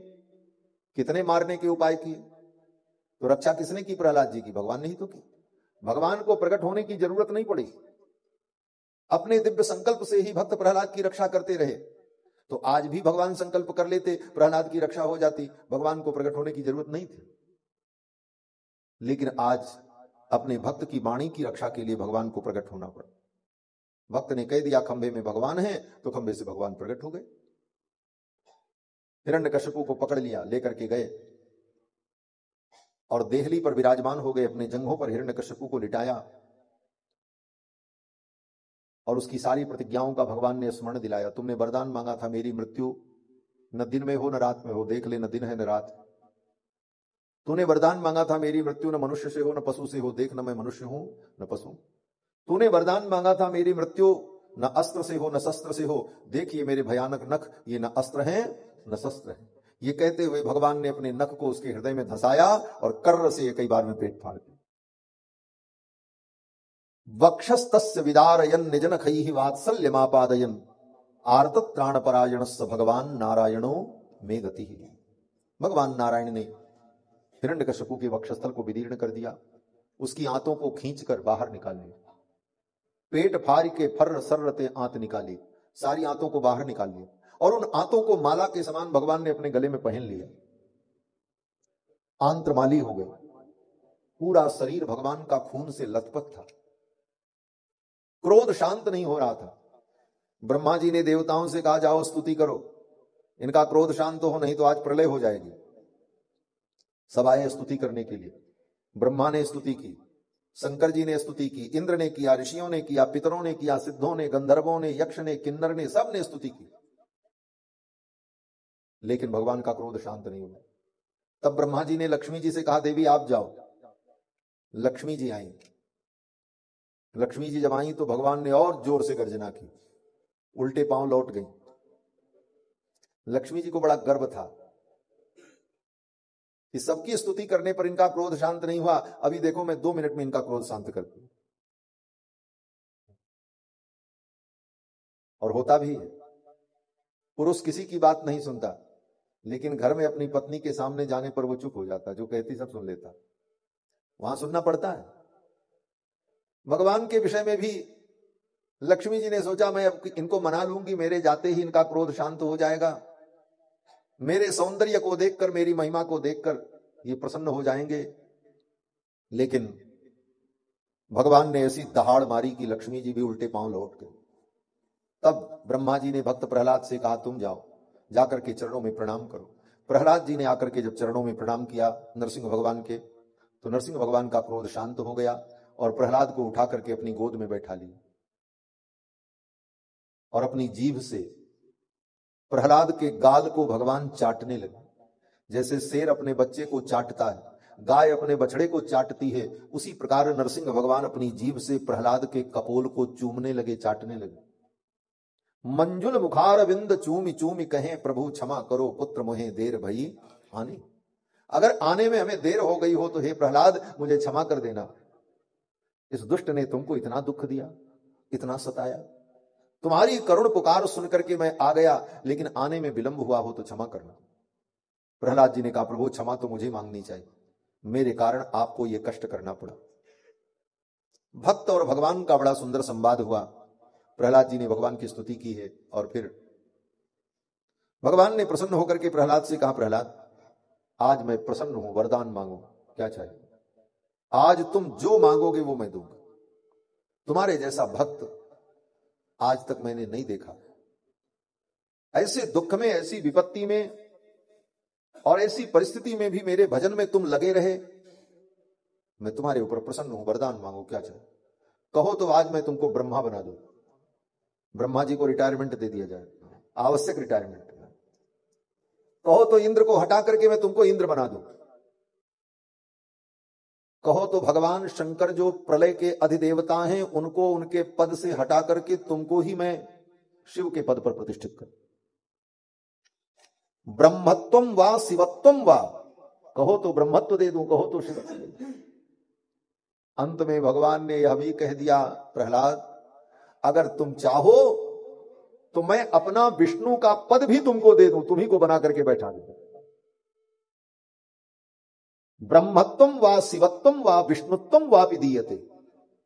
कितने मारने के उपाय किए, तो रक्षा किसने की? प्रहलाद जी की। भगवान ने ही तो की। भगवान को प्रकट होने की जरूरत नहीं पड़ी, अपने दिव्य संकल्प से ही भक्त प्रहलाद की रक्षा करते रहे। तो आज भी भगवान संकल्प कर लेते, प्रहलाद की रक्षा हो जाती, भगवान को प्रकट होने की जरूरत नहीं थी। लेकिन आज अपने भक्त की वाणी की रक्षा के लिए भगवान को प्रकट होना पड़ा। भक्त ने कह दिया खंभे में भगवान है, तो खंभे से भगवान प्रकट हो गए। हिरण्यकश्यपु को पकड़ लिया, लेकर के गए और देहली पर विराजमान हो गए। अपने जंघों पर हिरण्यकश्यपु को लिटाया और उसकी सारी प्रतिज्ञाओं का भगवान ने स्मरण दिलाया। तुमने वरदान मांगा था मेरी मृत्यु न दिन में हो न रात में हो, देख ले न दिन है न रात। तूने वरदान मांगा था मेरी मृत्यु न मनुष्य से हो न पशु से हो, देख न मैं मनुष्य हूं न पशु। तूने वरदान मांगा था मेरी मृत्यु न अस्त्र से हो न शस्त्र से हो, देखिए मेरे भयानक नख, ये न अस्त्र हैं न शस्त्र हैं। ये कहते हुए भगवान ने अपने नख को उसके हृदय में धंसाया और कर्र से कई बार में पेट फाड़ दिया। वक्षस्तस्य विदारयन निजन खई वात्सल्यमापादयन आर्त त्राण परायण भगवान नारायणो में गति। भगवान नारायण ने हिरण्यकशिपु के वक्षस्थल को विदीर्ण कर दिया, उसकी आंतों को खींचकर बाहर निकाल लिया, पेट फाड़ के फर्र सर्रते आंत निकाली, सारी आंतों को बाहर निकाल लिया और उन आंतों को माला के समान भगवान ने अपने गले में पहन लिया। आंत्रमाली हो गए, पूरा शरीर भगवान का खून से लथपथ था, क्रोध शांत नहीं हो रहा था। ब्रह्मा जी ने देवताओं से कहा जाओ स्तुति करो, इनका क्रोध शांत हो, नहीं तो आज प्रलय हो जाएगी। सब आए स्तुति करने के लिए। ब्रह्मा ने स्तुति की, शंकर जी ने स्तुति की, इंद्र ने किया, ऋषियों ने किया, पितरों ने किया, सिद्धों ने, गंधर्वों ने, यक्ष ने, किन्नर ने, सब ने स्तुति की, लेकिन भगवान का क्रोध शांत नहीं हुआ। तब ब्रह्मा जी ने लक्ष्मी जी से कहा देवी आप जाओ। लक्ष्मी जी आई। लक्ष्मी जी जब आई तो भगवान ने और जोर से गर्जना की, उल्टे पांव लौट गई। लक्ष्मी जी को बड़ा गर्व था कि सबकी स्तुति करने पर इनका क्रोध शांत नहीं हुआ, अभी देखो मैं 2 मिनट में इनका क्रोध शांत करती हूं। और होता भी है। पुरुष किसी की बात नहीं सुनता, लेकिन घर में अपनी पत्नी के सामने जाने पर वो चुप हो जाता, जो कहती सब सुन लेता, वहां सुनना पड़ता है। भगवान के विषय में भी लक्ष्मी जी ने सोचा मैं अब इनको मना लूंगी, मेरे जाते ही इनका क्रोध शांत हो जाएगा, मेरे सौंदर्य को देखकर, मेरी महिमा को देखकर ये प्रसन्न हो जाएंगे। लेकिन भगवान ने ऐसी दहाड़ मारी कि लक्ष्मी जी भी उल्टे पांव लौट गए। तब ब्रह्मा जी ने भक्त प्रहलाद से कहा तुम जाओ, जाकर के चरणों में प्रणाम करो। प्रहलाद जी ने आकर के जब चरणों में प्रणाम किया नरसिंह भगवान के, तो नरसिंह भगवान का क्रोध शांत हो गया और प्रहलाद को उठा करके अपनी गोद में बैठा लिया और अपनी जीभ से प्रहलाद के गाल को भगवान चाटने लगे। जैसे शेर अपने बच्चे को चाटता है, गाय अपने बछड़े को चाटती है, उसी प्रकार नरसिंह भगवान अपनी जीभ से प्रहलाद के कपोल को चूमने लगे, चाटने लगे। मंजुल मुखार विंद चूमि चूमि कहें प्रभु क्षमा करो पुत्र मोहे देर भई आने। अगर आने में हमें देर हो गई हो तो हे प्रहलाद मुझे क्षमा कर देना, इस दुष्ट ने तुमको इतना दुख दिया, इतना सताया, तुम्हारी करुण पुकार सुनकर के मैं आ गया, लेकिन आने में विलंब हुआ हो तो क्षमा करना। प्रहलाद जी ने कहा प्रभु क्षमा तो मुझे मांगनी चाहिए, मेरे कारण आपको यह कष्ट करना पड़ा। भक्त और भगवान का बड़ा सुंदर संवाद हुआ। प्रहलाद जी ने भगवान की स्तुति की है और फिर भगवान ने प्रसन्न होकर के प्रहलाद से कहा प्रहलाद आज मैं प्रसन्न हूं, वरदान मांगो, क्या चाहिए? आज तुम जो मांगोगे वो मैं दूंगा। तुम्हारे जैसा भक्त आज तक मैंने नहीं देखा। ऐसे दुख में, ऐसी विपत्ति में और ऐसी परिस्थिति में भी मेरे भजन में तुम लगे रहे, मैं तुम्हारे ऊपर प्रसन्न हूं, वरदान मांगो, क्या चाहिए? कहो तो आज मैं तुमको ब्रह्मा बना दूं, ब्रह्मा जी को रिटायरमेंट दे दिया जाए, आवश्यक रिटायरमेंट। कहो तो इंद्र को हटा करके मैं तुमको इंद्र बना दूं। कहो तो भगवान शंकर जो प्रलय के अधिदेवता हैं उनको उनके पद से हटा करके तुमको ही मैं शिव के पद पर प्रतिष्ठित कर। ब्रह्मत्वम वा शिवत्वम वा, कहो तो ब्रह्मत्व दे दूं, कहो तो शिवत्व दे दूं। अंत में भगवान ने यह भी कह दिया प्रहलाद अगर तुम चाहो तो मैं अपना विष्णु का पद भी तुमको दे दूं, तुम्ही को बना करके बैठा दूं। ब्रह्मत्वम वा शिवत्वम वा विष्णुत्वम वा विदीयते,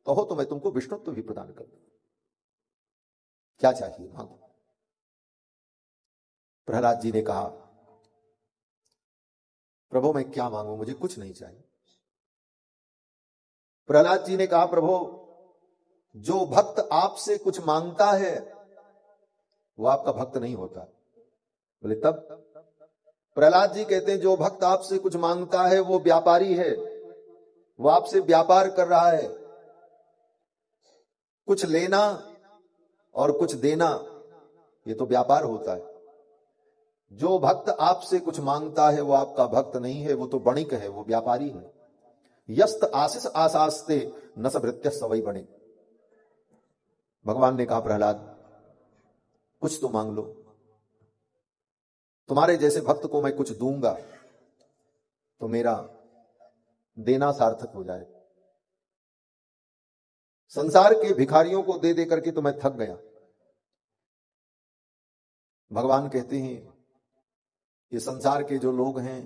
कहो तो मैं तुमको विष्णुत्व भी प्रदान कर दूं। क्या चाहिए मांगो। प्रहलाद जी ने कहा प्रभु मैं क्या मांगू, मुझे कुछ नहीं चाहिए। प्रहलाद जी ने कहा प्रभु जो भक्त आपसे कुछ मांगता है वो आपका भक्त नहीं होता। बोले तब? प्रहलाद जी कहते हैं जो भक्त आपसे कुछ मांगता है वो व्यापारी है, वो आपसे व्यापार कर रहा है। कुछ लेना और कुछ देना ये तो व्यापार होता है। जो भक्त आपसे कुछ मांगता है वो आपका भक्त नहीं है, वो तो वणिक है, वो व्यापारी है। यस्त आशीष आशास्ते न सभृत्य सवई बने। भगवान ने कहा प्रहलाद कुछ तो मांग लो। तुम्हारे जैसे भक्त को मैं कुछ दूंगा तो मेरा देना सार्थक हो जाए। संसार के भिखारियों को दे दे करके तो मैं थक गया। भगवान कहते हैं ये संसार के जो लोग हैं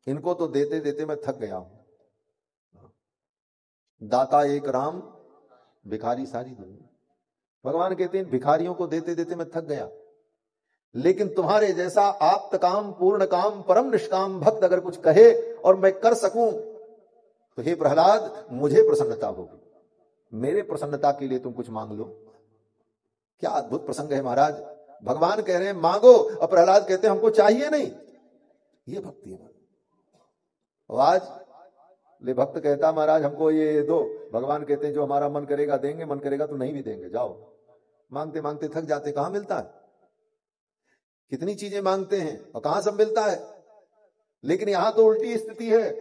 इनको तो देते देते मैं थक गया हूं। दाता एक राम, भिखारी सारी दुनिया। भगवान कहते हैं भिखारियों को देते देते मैं थक गया, लेकिन तुम्हारे जैसा आप्त काम, पूर्ण काम, परम निष्काम भक्त अगर कुछ कहे और मैं कर सकूं तो हे प्रहलाद मुझे प्रसन्नता होगी। मेरे प्रसन्नता के लिए तुम कुछ मांग लो। क्या अद्भुत प्रसंग है महाराज। भगवान कह रहे हैं मांगो और प्रहलाद कहते हैं हमको चाहिए नहीं। ये भक्ति है। आज ले भक्त कहता महाराज हमको ये दो, भगवान कहते हैं जो हमारा मन करेगा देंगे, मन करेगा तो नहीं भी देंगे, जाओ। मांगते मांगते थक जाते, कहां मिलता है। कितनी चीजें मांगते हैं और कहां सब मिलता है। लेकिन यहां तो उल्टी स्थिति है।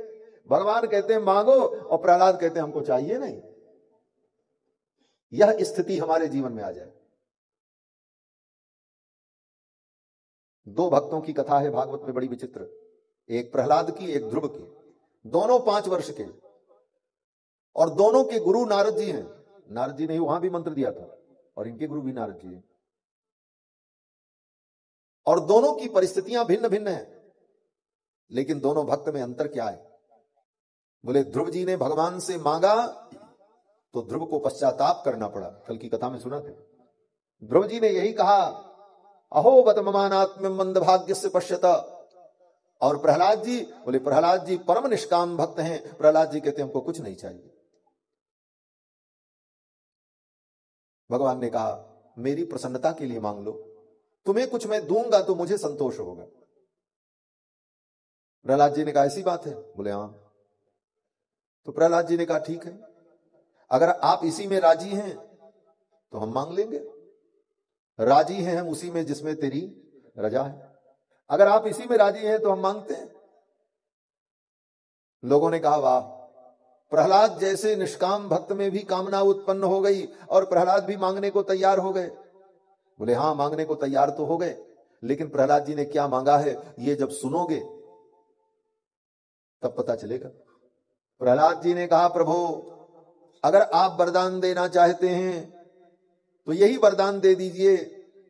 भगवान कहते हैं मांगो और प्रहलाद कहते हैं हमको चाहिए नहीं। यह स्थिति हमारे जीवन में आ जाए। दो भक्तों की कथा है भागवत में बड़ी विचित्र, एक प्रहलाद की, एक ध्रुव की। दोनों 5 वर्ष के और दोनों के गुरु नारद जी हैं। नारद जी ने वहां भी मंत्र दिया था और इनके गुरु भी नारद जी हैं। और दोनों की परिस्थितियां भिन्न भिन्न हैं, लेकिन दोनों भक्त में अंतर क्या है। बोले ध्रुव जी ने भगवान से मांगा तो ध्रुव को पश्चाताप करना पड़ा। कल की कथा में सुना थे। ध्रुव जी ने यही कहा अहो बत ममानात्म्य मंद भाग्य से पश्यत। और प्रहलाद जी बोले प्रहलाद जी परम निष्काम भक्त हैं। प्रहलाद जी कहते हमको कुछ नहीं चाहिए। भगवान ने कहा मेरी प्रसन्नता के लिए मांग लो, तुम्हें कुछ मैं दूंगा तो मुझे संतोष होगा। प्रहलाद जी ने कहा ऐसी बात है। बोले हां। तो प्रहलाद जी ने कहा ठीक है, अगर आप इसी में राजी हैं तो हम मांग लेंगे। राजी हैं हम उसी में जिसमें तेरी रजा है। अगर आप इसी में राजी हैं तो हम मांगते हैं। लोगों ने कहा वाह, प्रहलाद जैसे निष्काम भक्त में भी कामना उत्पन्न हो गई और प्रहलाद भी मांगने को तैयार हो गए। बोले हां मांगने को तैयार तो हो गए, लेकिन प्रहलाद जी ने क्या मांगा है ये जब सुनोगे तब पता चलेगा। प्रहलाद जी ने कहा प्रभु अगर आप वरदान देना चाहते हैं तो यही वरदान दे दीजिए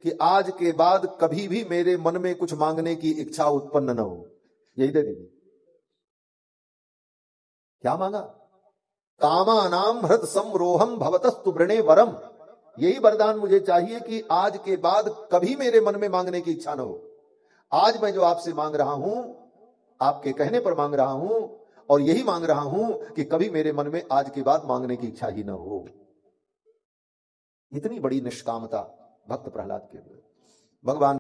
कि आज के बाद कभी भी मेरे मन में कुछ मांगने की इच्छा उत्पन्न न हो। यही दे दीजिए। क्या मांगा। कामानाम हृत समरोहम भवतस्तु वृणे वरम। यही वरदान मुझे चाहिए कि आज के बाद कभी मेरे मन में मांगने की इच्छा न हो। आज मैं जो आपसे मांग रहा हूं आपके कहने पर मांग रहा हूं और यही मांग रहा हूं कि कभी मेरे मन में आज के बाद मांगने की इच्छा ही न हो। इतनी बड़ी निष्कामता भक्त प्रहलाद के लिए। भगवान